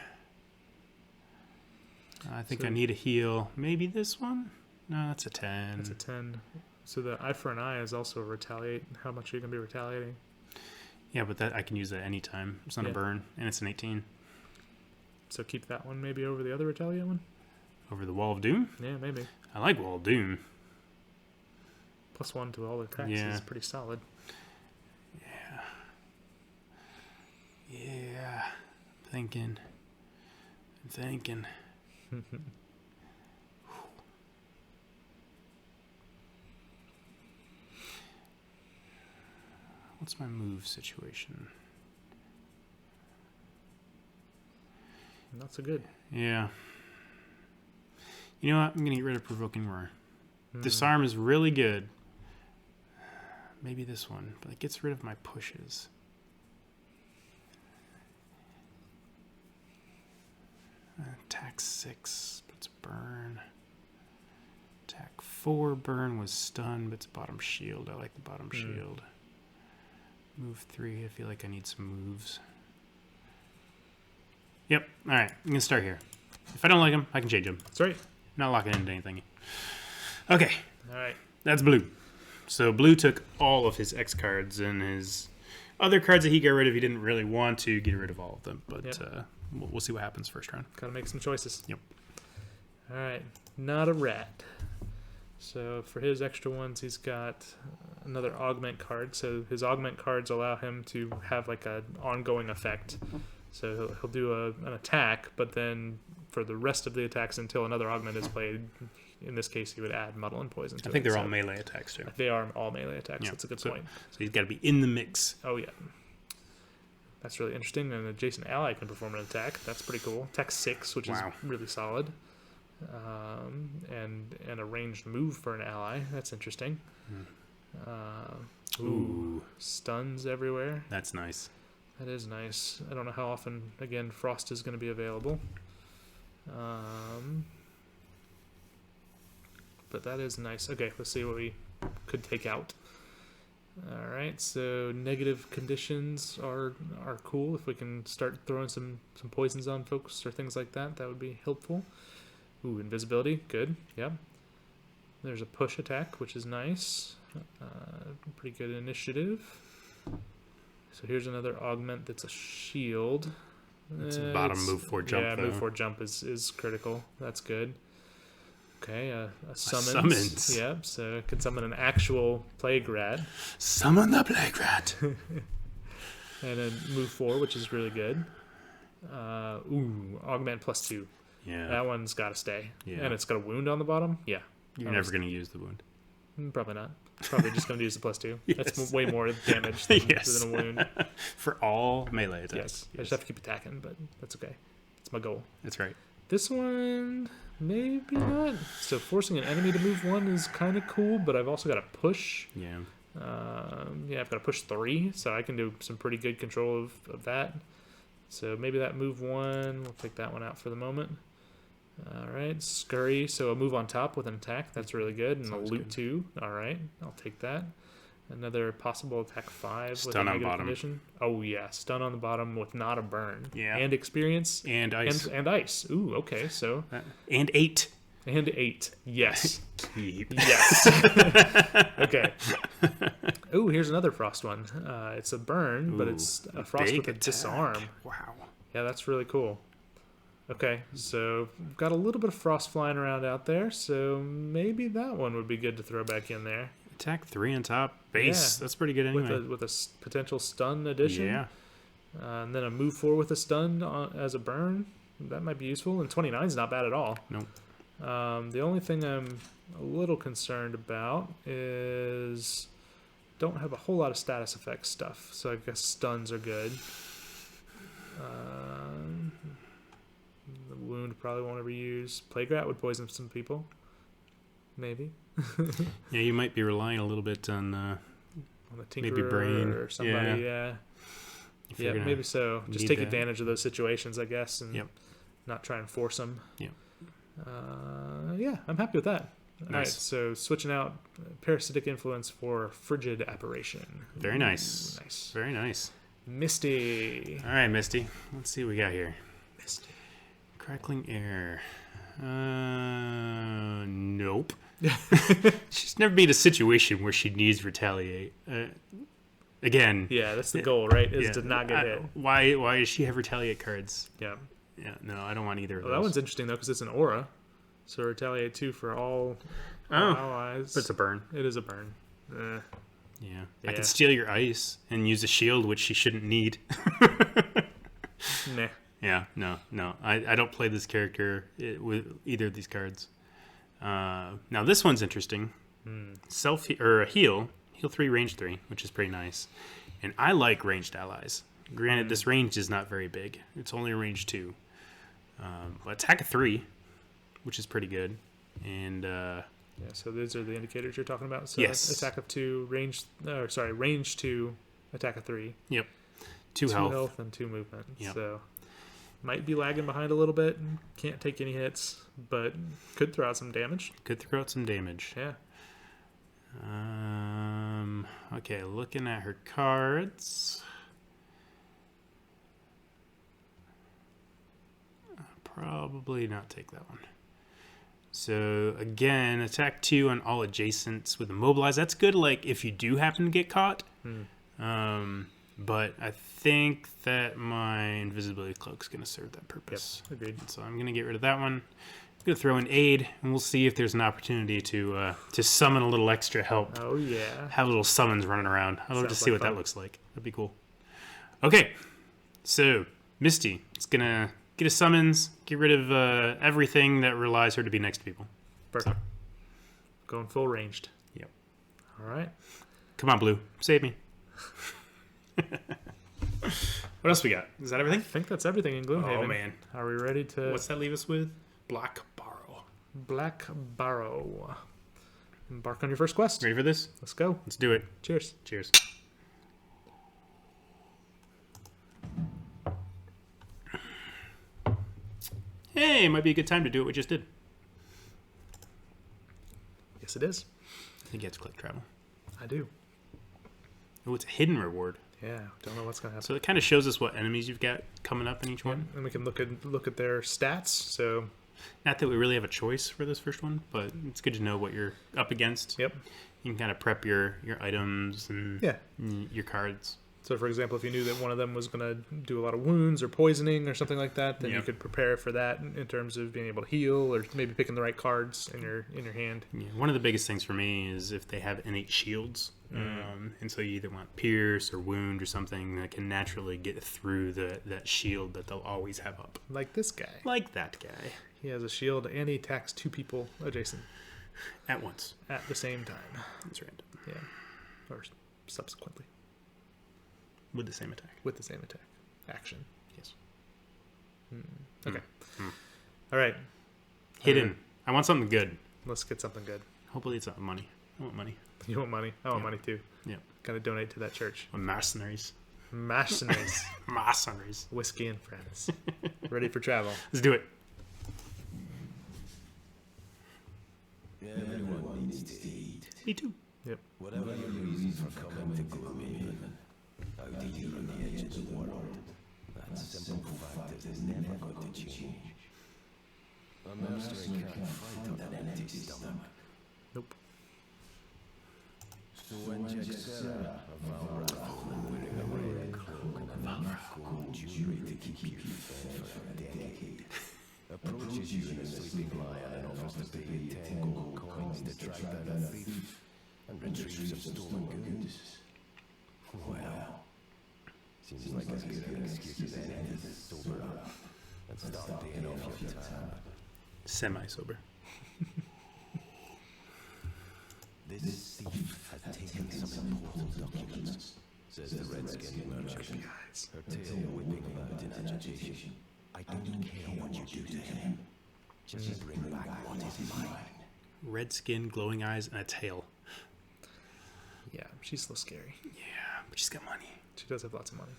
I think I need a heal. Maybe this one? No, that's a 10. That's a 10. So the eye for an eye is also a retaliate. How much are you going to be retaliating? Yeah, but that I can use that anytime. It's not a burn, and it's an 18. So keep that one maybe over the other retaliate one? Over the Wall of Doom? Yeah, maybe. I like Wall of Doom. +1 to all the attacks is pretty solid. Yeah. I'm thinking. What's my move situation? Not so good. Yeah. You know what? I'm going to get rid of Provoking Roar. Disarm is really good. Maybe this one, but it gets rid of my pushes. Attack 6, but it's burn. Attack 4, burn was stun, but it's bottom shield. I like the bottom shield. Move 3, I feel like I need some moves. Yep, alright, I'm going to start here. If I don't like him, I can change him. That's right. Not locking into anything. Okay, Alright. that's blue. So blue took all of his X cards and his other cards that he got rid of. He didn't really want to get rid of all of them, but we'll see what happens first round. Gotta make some choices. Yep. Alright. Not a rat. So for his extra ones, he's got another augment card. So his augment cards allow him to have like an ongoing effect. So he'll do an attack, but then for the rest of the attacks until another augment is played, in this case, he would add Muddle and Poison to it. I think they're all melee attacks, too. They are all melee attacks. Yeah. That's a good point. So he's got to be in the mix. Oh, yeah. That's really interesting. An adjacent ally can perform an attack. That's pretty cool. Attack 6, which is really solid. And a ranged move for an ally. That's interesting. Ooh. Stuns everywhere. That's nice. That is nice. I don't know how often, again, Frost is going to be available. But that is nice. Okay, let's see what we could take out. Alright, so negative conditions are cool. If we can start throwing some poisons on folks or things like that, that would be helpful. Ooh, invisibility, good, yep. There's a push attack, which is nice. Pretty good initiative. So here's another augment that's a shield. It's bottom move 4 jump. Yeah, though. move 4 jump is critical. That's good. Okay, a summons. Summons. Yep, so it can summon an actual plague rat. Summon the plague rat. And then move 4, which is really good. Augment +2. Yeah. That one's got to stay. Yeah. And it's got a wound on the bottom? Yeah. You're never going to use the wound. Probably not. Probably just going to use the +2. Yes. That's way more damage than, Yes. than a wound. For all melee attacks. Yes. I just have to keep attacking, but that's okay. It's my goal. That's right. This one, maybe not. So forcing an enemy to move 1 is kind of cool, but I've also got to push. Yeah. I've got to push 3, so I can do some pretty good control of that. So maybe that move 1, we'll take that one out for the moment. Alright, scurry, so a move on top with an attack, that's really good. And Sounds a loot good. 2, alright, I'll take that. Another possible attack 5 Stun with a on negative bottom. condition. Oh yeah, stun on the bottom with not a burn. Yeah. And experience. And ice. And ice. Ooh, okay, so. And 8. And 8, yes. Keep. Yes. Okay. Ooh, here's another frost one. It's a burn, but it's a frost big with a attack. disarm. Wow. Yeah, that's really cool. Okay, so we've got a little bit of frost flying around out there, so maybe that one would be good to throw back in there. Attack 3 on top. Base. Yeah. That's pretty good anyway. With a potential stun addition. Yeah. And then a move 4 with a stun as a burn. That might be useful. And 29 is not bad at all. Nope. The only thing I'm a little concerned about is don't have a whole lot of status effects stuff. So I guess stuns are good. The wound probably won't ever use. Plague Rat would poison some people. Maybe. Yeah, you might be relying a little bit on On the Tinkerer maybe Brain or somebody, yeah. if you're Yeah, gonna maybe so. Just need take that. advantage of those situations, I guess, and Yep. not try and force them. Yep. Yeah, I'm happy with that. All right, Nice. so switching out Parasitic Influence for Frigid Apparition. Very nice. Nice. Very nice. Misty. All right, Misty. Let's see what we got here. Misty. Crackling air. Nope. She's never been in a situation where she needs retaliate. Again. Yeah, that's the goal, right? Is yeah, to not get hit. Why does she have retaliate cards? Yeah. Yeah, no, I don't want either of Well, those. that one's interesting, though, because it's an aura. So retaliate 2 for all allies. But it's a burn. It is a burn. Yeah. I Yeah. could steal your ice and use a shield, which she shouldn't need. Meh. Yeah, no. I don't play this character with either of these cards. Now this one's interesting. Heal 3, range 3, which is pretty nice. And I like ranged allies. Granted, this range is not very big. It's only range 2. But attack of 3, which is pretty good. And so those are the indicators you're talking about. So yes. attack of 2, range 2, attack of 3. Yep. 2 health. health and 2 movement. Yep. So might be lagging behind a little bit. Can't take any hits, but could throw out some damage. Yeah. Okay, looking at her cards. I'll probably not take that one. So again, attack 2 on all adjacents with immobilize. That's good, like if you do happen to get caught. But I think that my invisibility cloak is going to serve that purpose. Yep, agreed. So I'm going to get rid of that one. I'm going to throw in aid, and we'll see if there's an opportunity to summon a little extra help. Oh yeah. Have little summons running around. I'd love to see what fun. that looks like. That'd be cool. Okay, so Misty is going to get a summons, get rid of everything that relies her to be next to people. Perfect. Going full ranged. Yep. All right. Come on, Blue. Save me. What else we got? Is that everything? I think that's everything in Gloomhaven. Oh, man. Are we ready to... What's that leave us with? Black Barrow. Black Barrow. Embark on your first quest. Ready for this? Let's go. Let's do it. Cheers. Cheers. Hey, might be a good time to do what we just did. Yes, it is. I think you have to click travel. I do. Oh, it's a hidden reward. Yeah, don't know what's going to happen. So it kind of shows us what enemies you've got coming up in each one. And we can look at their stats. So, Not that we really have a choice for this first one, but it's good to know what you're up against. yep. You can kind of prep your items and Yeah. your cards. So, for example, if you knew that one of them was going to do a lot of wounds or poisoning or something like that, then you Yep. could prepare for that in terms of being able to heal or maybe picking the right cards in your hand. Yeah, one of the biggest things for me is if they have innate shields. And so you either want pierce or wound or something that can naturally get through that shield that they'll always have up. Like this guy. Like that guy. He has a shield and he attacks 2 people adjacent At once. at the same time. That's random. Yeah. Or subsequently. With the same attack. With the same attack. Action. Yes. Okay. All right. Hidden. I want something good. Let's get something good. Hopefully it's not money. I want money. You want money? I want money too. Yeah. Gotta donate to that church. Mercenaries. Mercenaries. Mercenaries. Whiskey and friends. Ready for travel. Let's do it. Everyone needs to eat. Me too. Yep. Whatever your reasons for coming to Gloomhaven, out here on the edge of the world, that simple fact is never going to change. A mercenary can't fight on an empty stomach. Nope. So when Jack Sarah, a Valrath wearing a red cloak and enough gold jewelry to keep you fed for a decade, approaches you in a sleeping lion and offers to pay you 10 gold coins to track down a thief and retrieve some stolen goods. Well, seems like as good an excuse as any to sober up and start paying off your tab. Semi-sober. This thief has taken some important documents, says the red-skinned merchant, her tail whipping about in agitation. I don't care what you do to him. Just bring back what is mine. Red skin, glowing eyes, and a tail. Yeah, she's so scary. Yeah, but she's got money. She does have lots of money.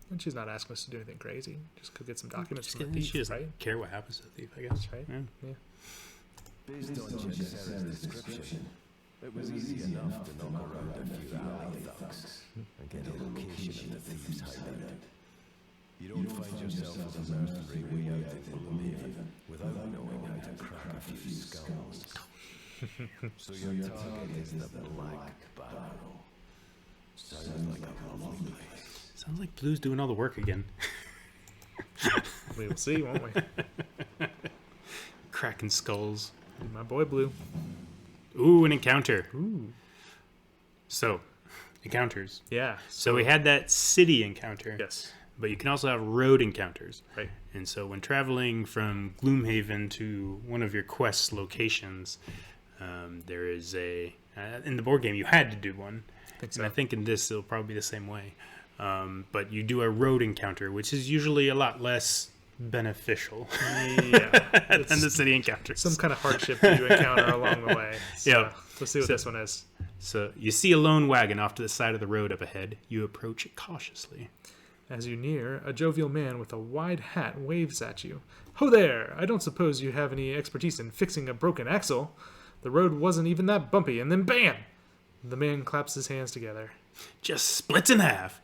And she's not asking us to do anything crazy. Just go get some documents from the thief, She doesn't right? care what happens to the thief, I guess. Right? Yeah. Yeah. Based on Jack Sarah's description, it was easy enough to knock around a few alley thugs and get a location of the thief's hideout. You don't find yourself as a mercenary way out in Gloomhaven without knowing how to crack a few skulls. So your target is the Black Barrow. Sounds like a lovely place. Sounds like Blue's doing all the work again. We will see, won't we? Cracking skulls. My boy Blue. Ooh, an encounter. Ooh. So, encounters. Yeah. So we had that city encounter. Yes. But you can also have road encounters. Right. And so when traveling from Gloomhaven to one of your quest locations, there is a In the board game, you had to do one. I think so. And I think in this, it'll probably be the same way. But you do a road encounter, which is usually a lot less beneficial than the city encounter. Some kind of hardship that you encounter along the way. So, Yeah. Let's see what this one is. So you see a lone wagon off to the side of the road up ahead. You approach it cautiously. As you near, a jovial man with a wide hat waves at you. Ho there! I don't suppose you have any expertise in fixing a broken axle. The road wasn't even that bumpy, and then BAM! The man claps his hands together. Just splits in half.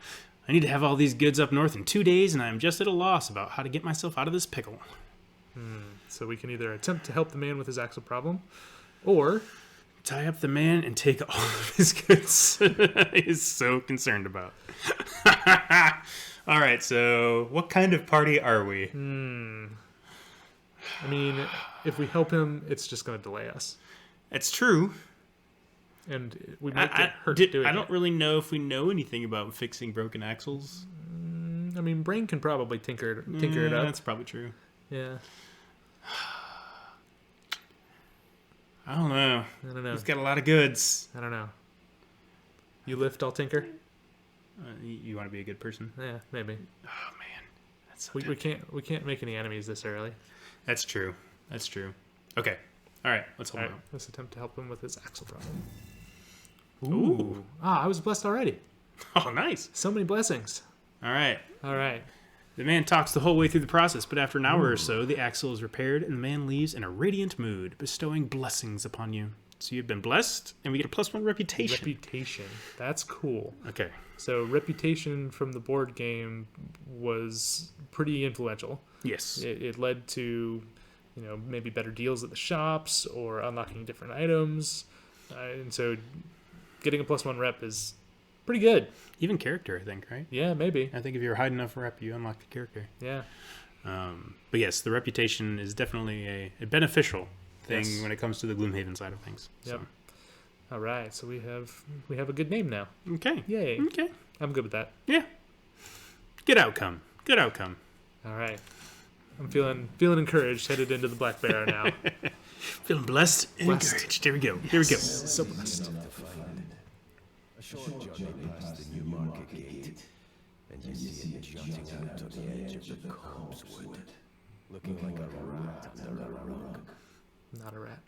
I need to have all these goods up north in 2 days, and I'm just at a loss about how to get myself out of this pickle. So we can either attempt to help the man with his axle problem, or Tie up the man and take all of his goods. He's so concerned about. All right, so what kind of party are we? I mean, if we help him, it's just going to delay us. It's true. And we might get hurt doing I don't really know if we know anything about fixing broken axles. I mean, Brain can probably tinker it up. That's probably true. Yeah. I don't know. He's got a lot of goods. I don't know. You lift, I'll tinker? You want to be a good person? Yeah, maybe. Oh, man. That's so we can't make any enemies this early. That's true. Okay. All right, let's hold on. Let's attempt to help him with his axle problem. Ooh. I was blessed already. Oh, nice. So many blessings. All right. The man talks the whole way through the process, but after an hour or so, the axle is repaired, and the man leaves in a radiant mood, bestowing blessings upon you. So you've been blessed, and we get a +1 reputation. Reputation. That's cool. Okay. So reputation from the board game was pretty influential. Yes. It led to, maybe better deals at the shops or unlocking different items. And so getting a +1 rep is pretty good. Even character, I think, right? Yeah, maybe. I think if you're high enough rep, you unlock the character. Yeah. But yes, the reputation is definitely a beneficial thing when it comes to the Gloomhaven side of things. Yep. So. All right, so we have a good name now. Okay. Yay. Okay. I'm good with that. Yeah. Good outcome. All right. I'm feeling encouraged headed into the Black Barrow now. Feeling blessed and encouraged. Here we go. So blessed. A short journey past the new market gate, and you see it jutting out on the edge of the copsewood, looking like a rat under a rug. Not a rat.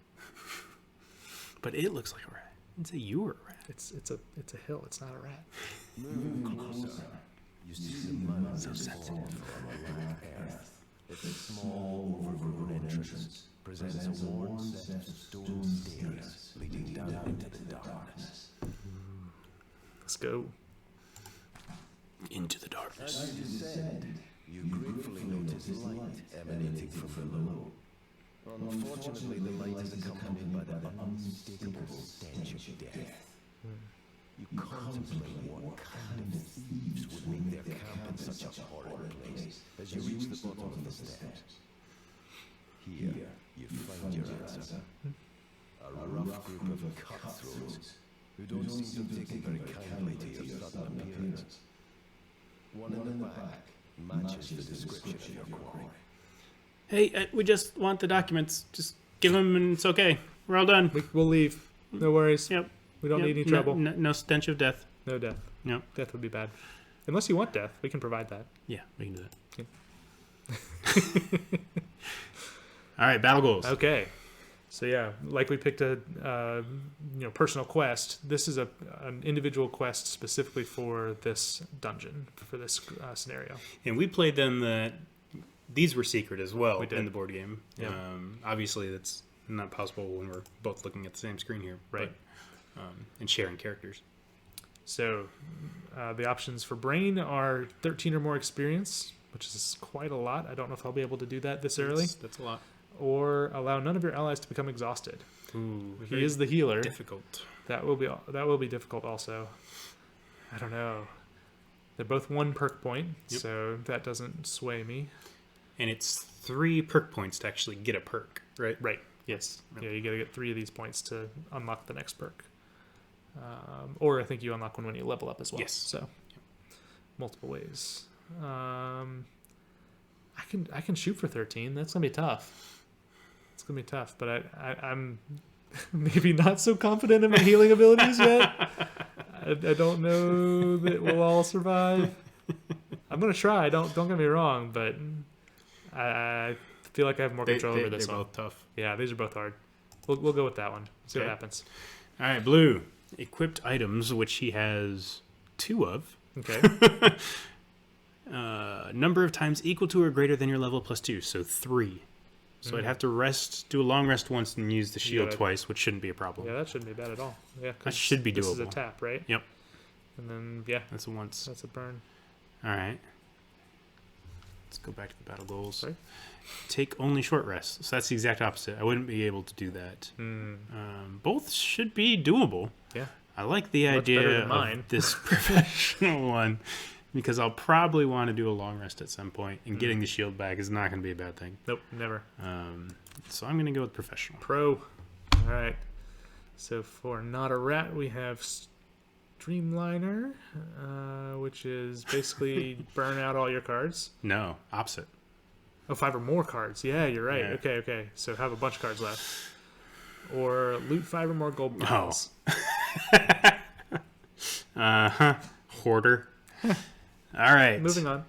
But it looks like a rat. I'd say you were a rat. It's a hill. It's not a rat. Moving closer, you see the mud so sensitive from a black earth. It's a small, overgrown entrance. Presents a worn set of stone stairs leading down into the darkness. Let's go. Into the darkness. As you descend, you gratefully notice light emanating from below. Unfortunately, the light is accompanied by the unmistakable stench of death. You contemplate what kind of thieves would make their camp in such a horrid place as you reach the bottom of the steps. Here, you find your answer. A rough group of cutthroats who don't seem to have taken very kindly to your sudden appearance. One in the back matches the description of your quarry. Hey, we just want the documents. Just give them and it's okay. We're all done. We'll leave. No worries. Yep. We don't need any trouble. No stench of death. No death. No. Death would be bad. Unless you want death, we can provide that. Yeah, we can do that. All right, battle goals. Okay. So yeah, like we picked a personal quest. This is an individual quest specifically for this dungeon, for this scenario. And we played them these were secret as well We did. in the board game. Yeah. Obviously, that's not possible when we're both looking at the same screen here. Right. But, and sharing characters. So the options for Brain are 13 or more experience, which is quite a lot. I don't know if I'll be able to do that this early. That's a lot. Or allow none of your allies to become exhausted. Ooh, He is the healer. difficult. That will be difficult also. I don't know. They're both 1 perk point, so that doesn't sway me. And it's 3 perk points to actually get a perk, right? Right. Yes. Yep. Yeah, you got to get 3 of these points to unlock the next perk. Or I think you unlock one when you level up as well. Yes. So multiple ways. I can shoot for 13. That's gonna be tough. It's gonna be tough, but I'm maybe not so confident in my healing abilities yet. I don't know that we'll all survive. I'm gonna try. Don't get me wrong, but I feel like I have more control over this one. They're both tough. Yeah, these are both hard. We'll go with that one. See what happens. All right, Blue. Equipped items, which he has 2 of. Okay. Number of times equal to or greater than your level plus 2, so 3. So I'd have to do a long rest once and use the shield twice, which shouldn't be a problem. Yeah, that shouldn't be bad at all. Yeah, that should be doable. This is a tap, right? Yep. And then, yeah. That's a once. That's a burn. All right. Let's go back to the battle goals. Sorry? Take only short rests. So that's the exact opposite. I wouldn't be able to do that. Both should be doable. Yeah. I like the idea of this professional one because I'll probably want to do a long rest at some point, and getting the shield back is not going to be a bad thing. Nope, never. So I'm going to go with professional. Pro. All right. So for not a rat, we have Streamliner, which is basically burn out all your cards. No, opposite. Oh, 5 or more cards. Yeah, you're right. Yeah. Okay. So have a bunch of cards left. Or loot 5 or more gold piles. Hoarder. All right. Moving on.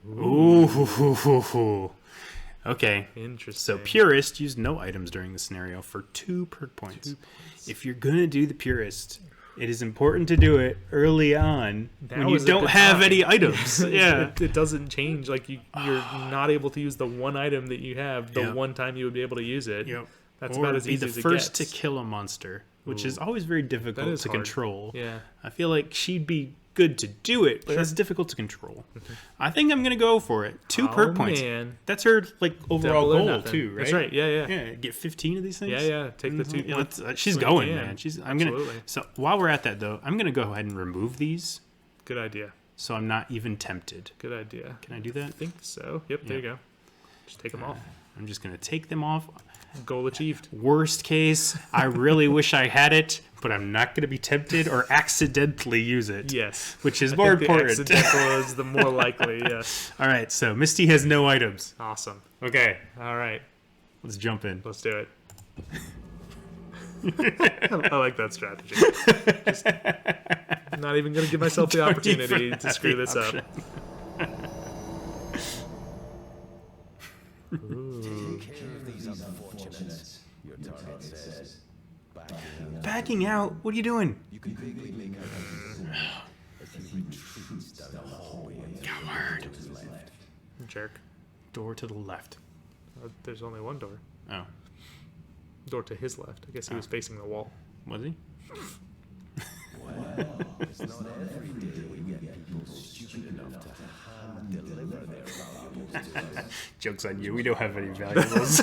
Ooh. Okay. Interesting. So Purist used no items during the scenario for 2 perk points. If you're going to do the Purist, it is important to do it early on when you don't have any items. Yeah. It doesn't change. Like you're not able to use the one item that you have the one time you would be able to use it. Yep. That's or about as easy as it be the first gets. to kill a monster, which is always very difficult to control. Yeah. I feel like she'd be good to do it, but it's difficult to control. I think I'm going to go for it. 2 perk points. Man. That's her overall goal too, right? That's right. Yeah. Yeah, get 15 of these things. Yeah. Take the 2 points. She's going, man. So while we're at that though, I'm going to go ahead and remove these. Good idea. So I'm not even tempted. Good idea. Can I do that? I think so. Yep, there you go. Just take them off. I'm just going to take them off. Goal achieved. Worst case, I really wish I had it, but I'm not going to be tempted or accidentally use it. Yes. Which is more important. The accidental is the more likely, yes. All right, so Misty has no items. Awesome. Okay. All right. Let's jump in. Let's do it. I like that strategy. Just not even going to give myself the opportunity to screw this up. Backing out? What are you doing? Coward. Jerk. Door to the left. There's only one door. Oh. Door to his left. I guess he was facing the wall. Was he? Well, it's not every day we get people stupid enough to hand deliver their valuables to us. Joke's on you. We don't have any valuables.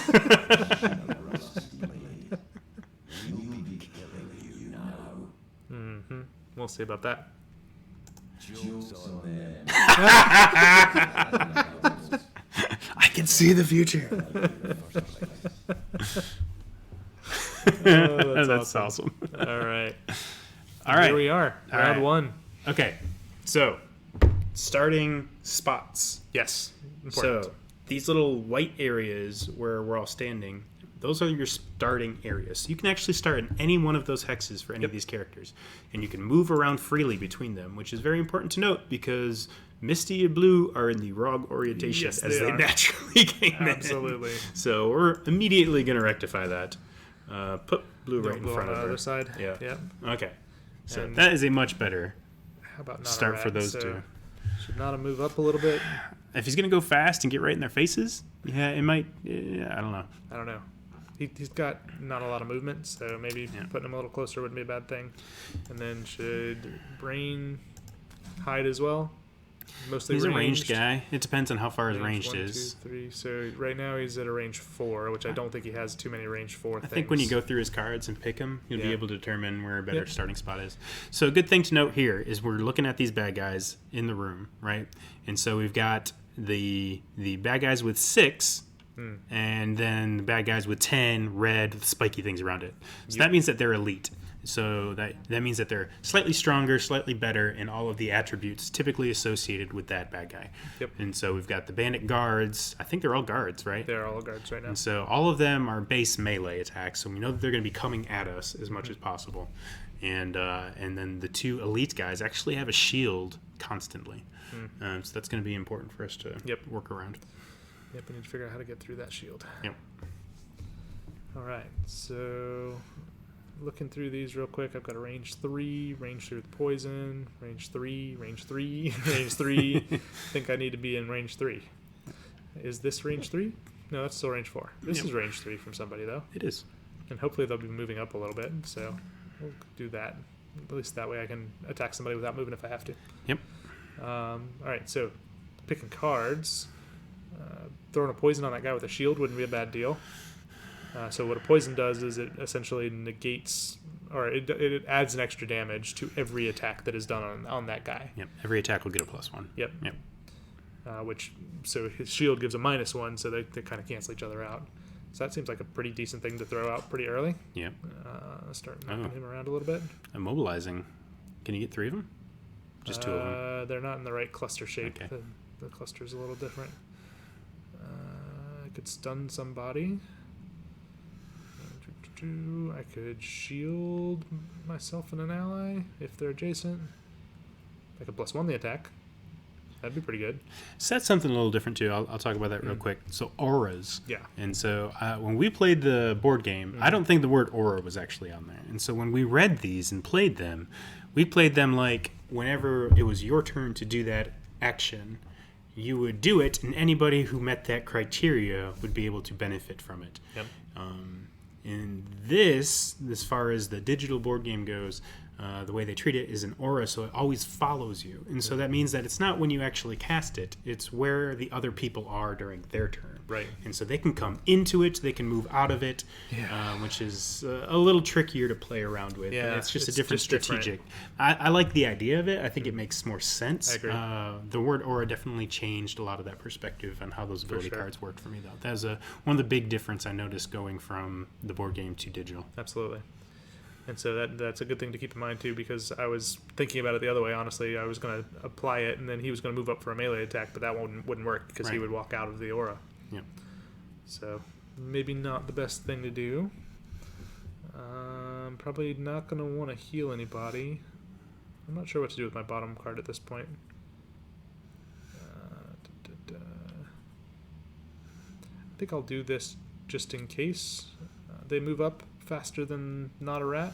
We'll be killing you now. Mm-hmm. We'll see about that. Joke's on them. I can see the future. That's awesome. All right. Here we are. Round 1. Okay. So, starting spots. Yes. Important. So, these little white areas where we're all standing, those are your starting areas. So you can actually start in any one of those hexes for any of these characters. And you can move around freely between them, which is very important to note because Misty and Blue are in the wrong orientation as they naturally came in. Absolutely. So we're immediately going to rectify that. Put Blue right in front of her. The other side. Yeah. Okay. So that is a much better start for those two. Should Nada move up a little bit? If he's going to go fast and get right in their faces, yeah, it might. I don't know. I don't know. He's got not a lot of movement, so maybe putting him a little closer wouldn't be a bad thing. And then should Brain hide as well? Mostly he's a ranged guy. It depends on how far his ranged 1, is. 2, 3. So right now he's at a range 4, which I don't think he has too many range 4 things. I think when you go through his cards and pick him, you'll be able to determine where a better starting spot is. So a good thing to note here is we're looking at these bad guys in the room, right? And so we've got the bad guys with 6, and then the bad guys with 10 red with spiky things around it. So that means that they're elite. So that means that they're slightly stronger, slightly better in all of the attributes typically associated with that bad guy. Yep. And so we've got the bandit guards. I think they're all guards, right? They're all guards right now. And so all of them are base melee attacks, so we know that they're going to be coming at us as much as possible. And then the 2 elite guys actually have a shield constantly. So that's going to be important for us to work around. Yep, we need to figure out how to get through that shield. Yep. All right, so looking through these real quick, I've got a range 3, range 3 with poison, range 3, range 3, range 3. I think I need to be in range 3. Is this range 3? No, that's still range 4. This is range 3 from somebody, though. It is. And hopefully they'll be moving up a little bit, so we'll do that. At least that way I can attack somebody without moving if I have to. Yep. All right, so picking cards. Throwing a poison on that guy with a shield wouldn't be a bad deal. So what a poison does is it essentially negates, or it adds an extra damage to every attack that is done on that guy. Yep. Every attack will get a +1. Yep. So his shield gives a -1, so they kind of cancel each other out. So that seems like a pretty decent thing to throw out pretty early. Yep. Start knocking him around a little bit. Immobilizing. Can you get 3 of them? Just 2 of them? They're not in the right cluster shape. Okay. The cluster's a little different. I could stun somebody. I could shield myself and an ally if they're adjacent. I could +1 the attack. That'd be pretty good. So that's something a little different too. I'll talk about that real quick. So auras. Yeah. And so when we played the board game, I don't think the word aura was actually on there. And so when we read these and played them, we played them like whenever it was your turn to do that action, you would do it, and anybody who met that criteria would be able to benefit from it. Yep. And this, as far as the digital board game goes, the way they treat it is an aura, so it always follows you. And so that means that it's not when you actually cast it, it's where the other people are during their turn. Right. And so they can come into it, they can move out of it, which is a little trickier to play around with. Yeah, But it's just a it's different just strategic. I like the idea of it. I think it makes more sense. I agree. The word aura definitely changed a lot of that perspective on how those ability sure. cards worked for me, though. That was one of the big difference I noticed going from the board game to digital. Absolutely. And so that's a good thing to keep in mind, too, because I was thinking about it the other way, honestly. I was going to apply it, and then he was going to move up for a melee attack, but that wouldn't work because he would walk out of the aura. Yeah. So maybe not the best thing to do. Probably not going to want to heal anybody. I'm not sure what to do with my bottom card at this point. I think I'll do this just in case they move up faster than not a rat,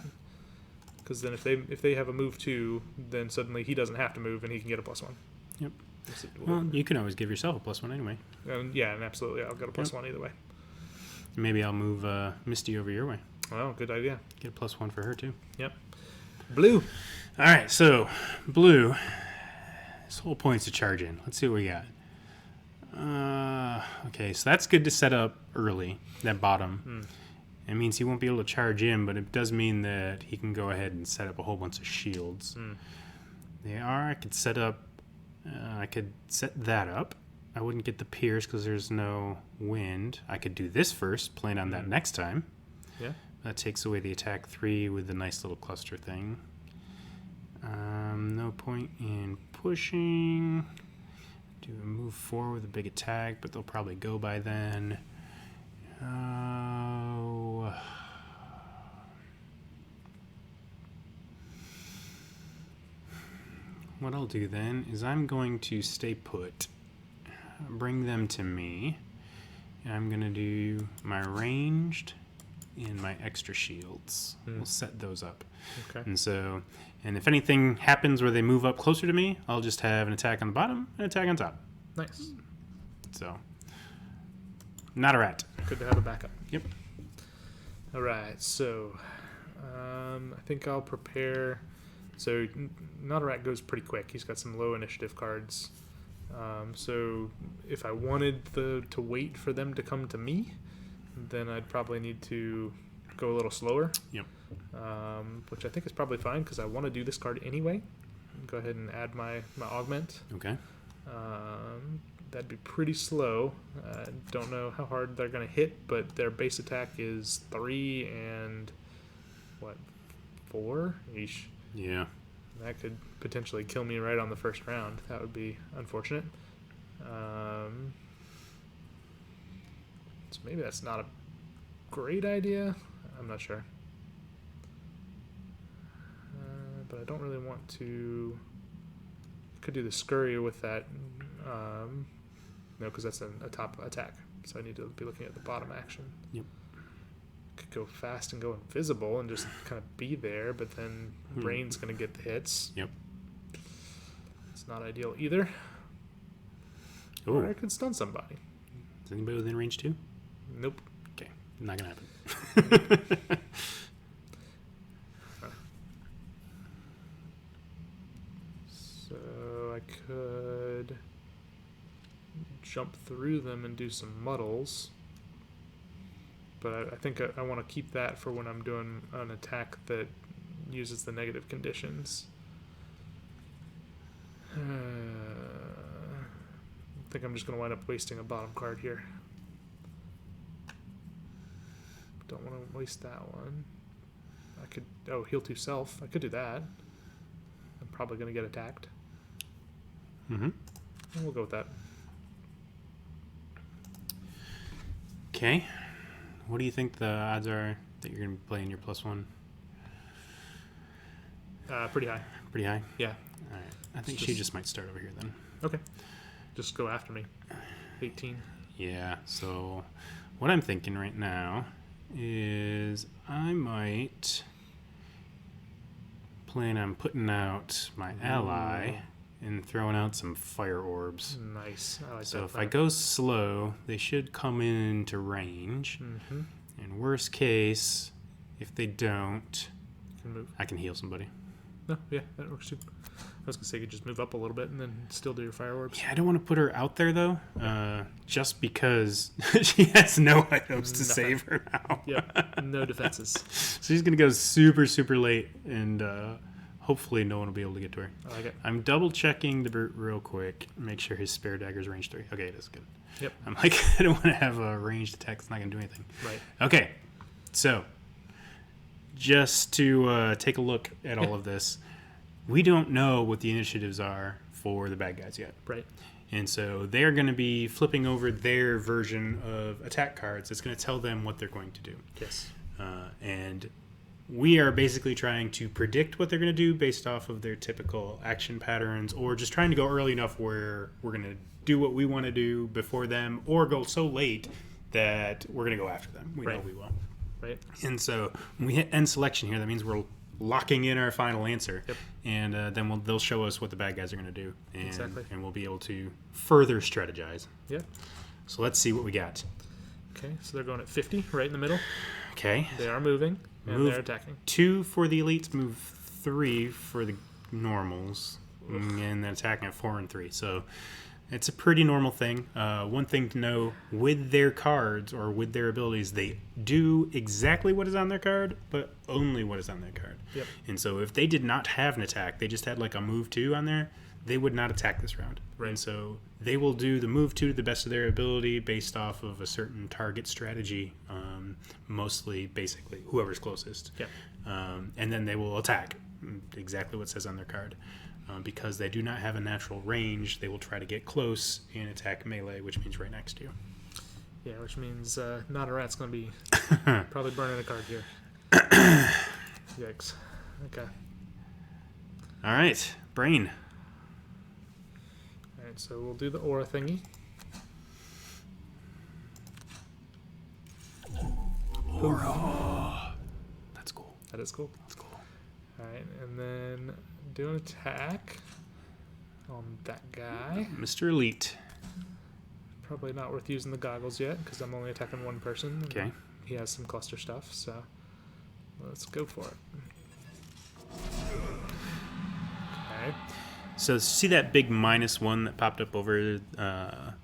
because then if they have a move 2, then suddenly he doesn't have to move and he can get a +1. Yep. Well, you can always give yourself a +1 anyway. And absolutely, I'll get a +1 either way. Maybe I'll move Misty over your way. Well, good idea. Get a +1 for her too. Yep. Blue. All right, so blue. This whole point's to charge in. Let's see what we got. Okay, so that's good to set up early. That bottom. It means he won't be able to charge in, but it does mean that he can go ahead and set up a whole bunch of shields. I could set up. I could set that up. I wouldn't get the pierce because there's no wind. I could do this first, plan on that next time. Yeah. That takes away the attack 3 with the nice little cluster thing. No point in pushing. Do a move 4 with a big attack, but they'll probably go by then. What I'll do then is I'm going to stay put. Bring them to me. And I'm going to do my ranged and my extra shields. We'll set those up. Okay. And if anything happens where they move up closer to me, I'll just have an attack on the bottom and an attack on top. Nice. So, not a rat. Good to have a backup. Yep. All right, so I think I'll prepare. So not a rat goes pretty quick. He's got some low initiative cards. So if I wanted to wait for them to come to me, then I'd probably need to go a little slower. Yep. Which I think is probably fine because I want to do this card anyway. Go ahead and add my augment. Okay. That'd be pretty slow. Don't know how hard they're going to hit, but their base attack is 3 and 4. Eesh. Yeah. That could potentially kill me right on the first round. That would be unfortunate. So maybe that's not a great idea. I'm not sure. But I don't really want to... Could do the scurry with that. No, because that's a top attack. So I need to be looking at the bottom action. Yep. Could go fast and go invisible and just kind of be there, but then Rain's going to get the hits. Yep. It's not ideal either. Ooh. Or I could stun somebody. Is anybody within range 2? Nope. Okay. Not going to happen. So I could jump through them and do some muddles. But I think I want to keep that for when I'm doing an attack that uses the negative conditions. I think I'm just going to wind up wasting a bottom card here. Don't want to waste that one. I could... Oh, heal to self. I could do that. I'm probably going to get attacked. Mm-hmm. And we'll go with that. Okay. What do you think the odds are that you're going to be playing your +1? Pretty high. Pretty high? Yeah. All right. I think she just might start over here then. Okay. Just go after me. 18. Yeah, so what I'm thinking right now is I might plan on putting out my ally and throwing out some fire orbs. Nice. I like that. So if I go slow, they should come into range. Mm-hmm. In worst case, if they don't, Can move. I can heal somebody. No, yeah, that works too. I was going to say you could just move up a little bit and then still do your fire orbs. Yeah, I don't want to put her out there, though, just because she has no items to save her now. Yep, no defenses. So she's going to go super, super late, and hopefully no one will be able to get to her. I like it. I'm double-checking the brute real quick, make sure his spare dagger's range 3. Okay, it is good. Yep. I'm like, I don't want to have a ranged attack that's not going to do anything. Right. Okay, so just to take a look at all of this, we don't know what the initiatives are for the bad guys yet. Right. And so they're going to be flipping over their version of attack cards. It's going to tell them what they're going to do. Yes. And we are basically trying to predict what they're going to do based off of their typical action patterns, or just trying to go early enough where we're going to do what we want to do before them, or go so late that we're going to go after them. We know we will. Right. And so when we hit end selection here, that means we're locking in our final answer. Yep. And then they'll show us what the bad guys are going to do. And, exactly. And we'll be able to further strategize. Yeah. So let's see what we got. Okay, so they're going at 50, right in the middle. Okay. They are moving, and they're attacking. 2 for the elites, move 3 for the normals, and then attacking at 4 and 3. So it's a pretty normal thing. One thing to know, with their cards or with their abilities, they do exactly what is on their card, but only what is on their card. Yep. And so if they did not have an attack, they just had like a move 2 on there, they would not attack this round. Right. And so they will do the move 2 to the best of their ability based off of a certain target strategy, mostly basically whoever's closest. Yep. And then they will attack exactly what says on their card. Because they do not have a natural range, they will try to get close and attack melee, which means right next to you. Yeah, which means not a rat's going to be probably burning a card here. Yikes. Okay. All right, brain. All right, so we'll do the aura thingy. Aura. That's cool. That is cool. That's cool. All right, and then do an attack on that guy. Mr. Elite. Probably not worth using the goggles yet because I'm only attacking one person. Okay. He has some cluster stuff, so let's go for it. Okay. So see that big -1 that popped up over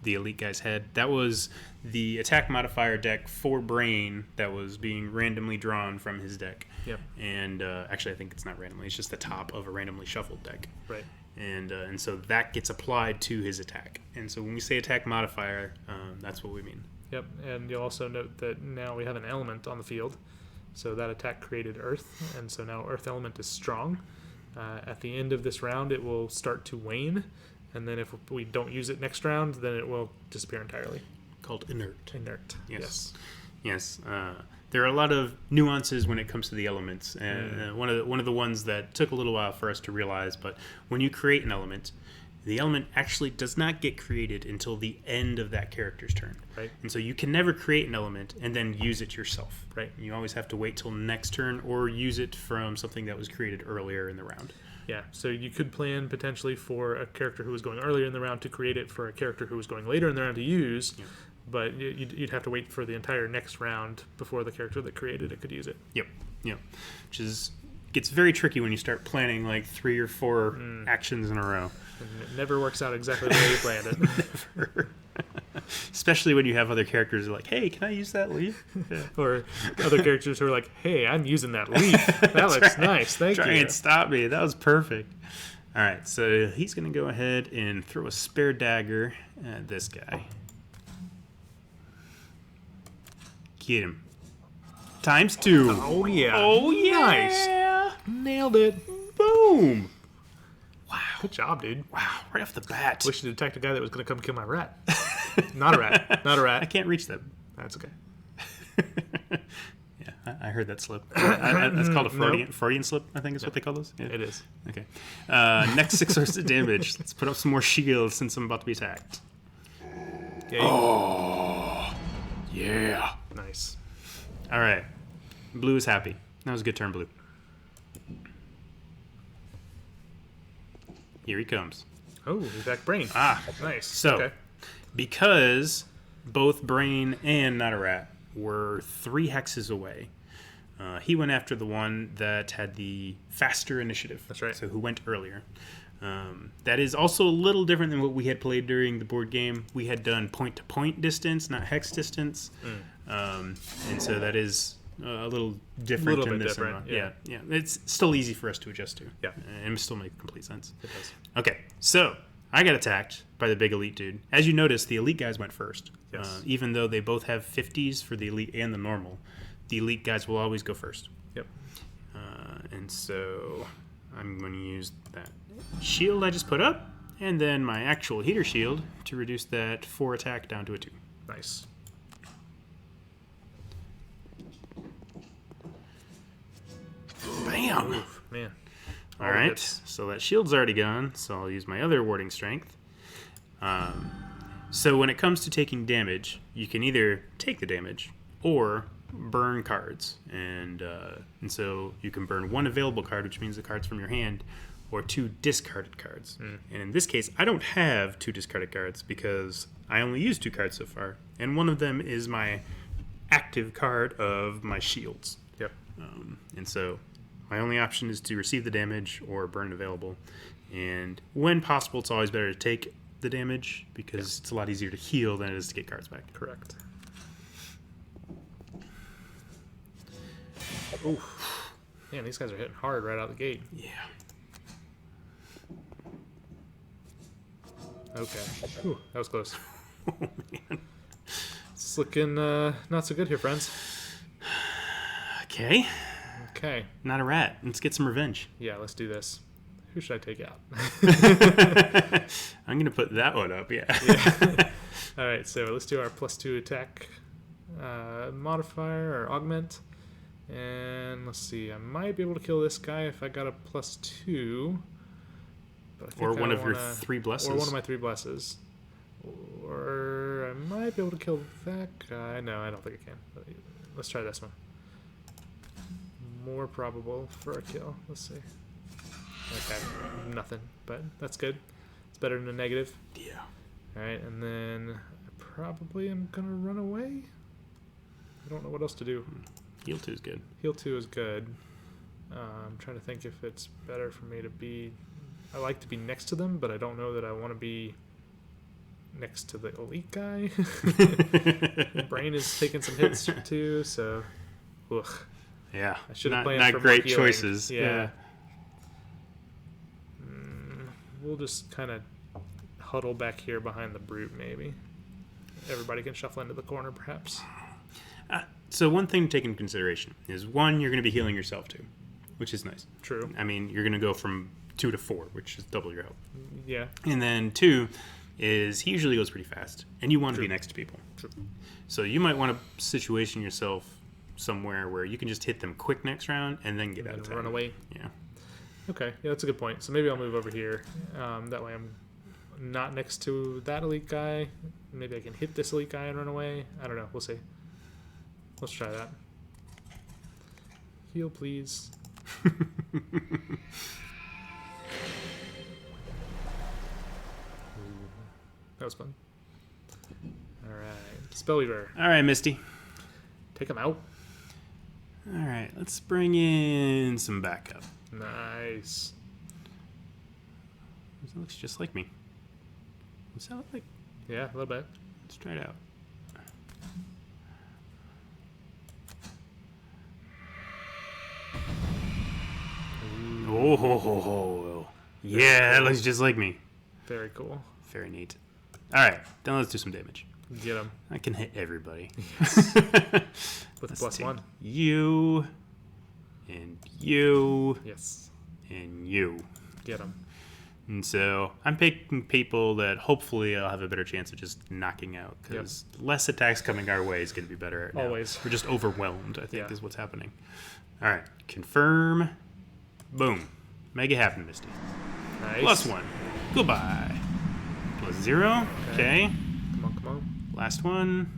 the elite guy's head? That was the attack modifier deck for brain that was being randomly drawn from his deck. Yep. And actually, I think it's not randomly. It's just the top of a randomly shuffled deck. Right. And so that gets applied to his attack. And so when we say attack modifier, that's what we mean. Yep. And you'll also note that now we have an element on the field, So that attack created Earth, and so now Earth element is strong. At the end of this round, it will start to wane, and then if we don't use it next round, then it will disappear entirely. Called inert. Inert. Yes. There are a lot of nuances when it comes to the elements, and one of the ones that took a little while for us to realize. But when you create an element, the element actually does not get created until the end of that character's turn. Right. And so you can never create an element and then use it yourself. Right. You always have to wait till next turn or use it from something that was created earlier in the round. Yeah, so you could plan potentially for a character who was going earlier in the round to create it for a character who was going later in the round to use, but you'd have to wait for the entire next round before the character that created it could use it. Yep. Which gets very tricky when you start planning like 3 or 4 actions in a row. And it never works out exactly the way you planned it. Never. Especially when you have other characters who are like, hey, can I use that leaf? Yeah. Or other characters who are like, hey, I'm using that leaf. That looks nice. Thank you. Try and stop me. That was perfect. All right, so he's going to go ahead and throw a spare dagger at this guy. Get him. ×2. Oh, yeah. Oh, yeah. Nice. Nailed it. Boom. Wow. Good job, dude. Wow, right off the bat. Wish you'd attacked a guy that was going to come kill my rat. Not a rat. Not a rat. I can't reach them. That's okay. Yeah, I heard that slip. That's called a Freudian slip, I think is what they call those. Yeah. It is. Okay. Next 6 sources of damage. Let's put up some more shields since I'm about to be attacked. Yeah, Oh, yeah. Nice. All right. Blue is happy. That was a good turn, Blue. Here he comes. Oh, he's back Brain. Nice. So, okay. because both Brain and Not a Rat were 3 hexes away, he went after the one that had the faster initiative. That's right. So who went earlier. That is also a little different than what we had played during the board game. We had done point-to-point distance, not hex distance. And so that is a little different in this. Different, yeah. It's still easy for us to adjust to. Yeah. And it still makes complete sense. It does. Okay, so I got attacked by the big elite dude. As you notice, the elite guys went first. Yes. Even though they both have 50s for the elite and the normal, the elite guys will always go first. Yep. And so I'm going to use that shield I just put up, and then my actual heater shield to reduce that 4 attack down to a 2. Nice. Bam! Oof, man. All right, so that shield's already gone, so I'll use my other warding strength. So when it comes to taking damage, you can either take the damage or burn cards. And so you can burn 1 available card, which means the cards from your hand, or 2 discarded cards. And in this case, I don't have 2 discarded cards because I only used 2 cards so far. And one of them is my active card of my shields. Yep. And so my only option is to receive the damage or burn available. And when possible, it's always better to take the damage because it's a lot easier to heal than it is to get cards back. Correct. Oof. Man, these guys are hitting hard right out the gate. Yeah. Okay. Whew, that was close. Oh, man. It's looking not so good here, friends. Okay. Okay. Not a rat. Let's get some revenge. Yeah, let's do this. Who should I take out? I'm going to put that one up, yeah. All right, so let's do our +2 attack modifier or augment. And let's see, I might be able to kill this guy if I got a +2. But I think Or one of your 3 blesses. Or one of my 3 blesses. Or I might be able to kill that guy. No, I don't think I can. Let's try this one. More probable for a kill. Let's see. Okay, nothing, but that's good. It's better than a negative. Yeah. All right, and then I probably am going to run away. I don't know what else to do. Heal 2 is good. Heal 2 is good. I'm trying to think if it's better for me to be... I like to be next to them, but I don't know that I want to be next to the elite guy. Brain is taking some hits too, so... Ugh. Yeah. I should have planned not for great more healing. choices. Yeah. We'll just kind of huddle back here behind the brute, maybe. Everybody can shuffle into the corner, perhaps. So one thing to take into consideration is, one, you're going to be healing yourself too, which is nice. True. I mean, you're going to go from 2 to 4, which is double your health. Yeah. And then 2 is he usually goes pretty fast, and you want to be next to people. True. So you might want to situation yourself somewhere where you can just hit them quick next round and then get out of town. Run away. Yeah. Okay. Yeah, that's a good point. So maybe I'll move over here. That way I'm not next to that elite guy. Maybe I can hit this elite guy and run away. I don't know. We'll see. Let's try that. Heal, please. That was fun. All right. Spellweaver. All right, Misty. Take him out. All right, let's bring in some backup. Nice. That looks just like me. What's that look like? Yeah, a little bit. Let's try it out. Oh, ho, ho, ho. Yeah, that looks just like me. Very cool. Very neat. All right, then let's do some damage. Get him. I can hit everybody. With a +1. You. And you. Yes. And you. Get him. And so I'm picking people that hopefully I'll have a better chance of just knocking out, because less attacks coming our way is going to be better right now. Always. We're just overwhelmed, I think, is what's happening. All right. Confirm. Boom. Make it happen, Misty. Nice. +1. Goodbye. +0. Okay. Come on, come on. Last one.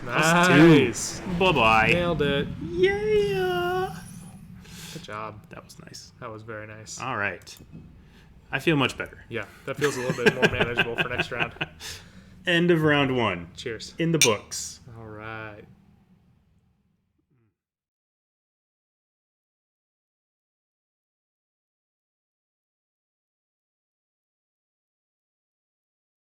Nice. +2. Bye-bye. Nailed it. Yeah. Good job. That was nice. That was very nice. All right. I feel much better. Yeah, that feels a little bit more manageable for next round. End of round 1. Cheers. In the books. All right.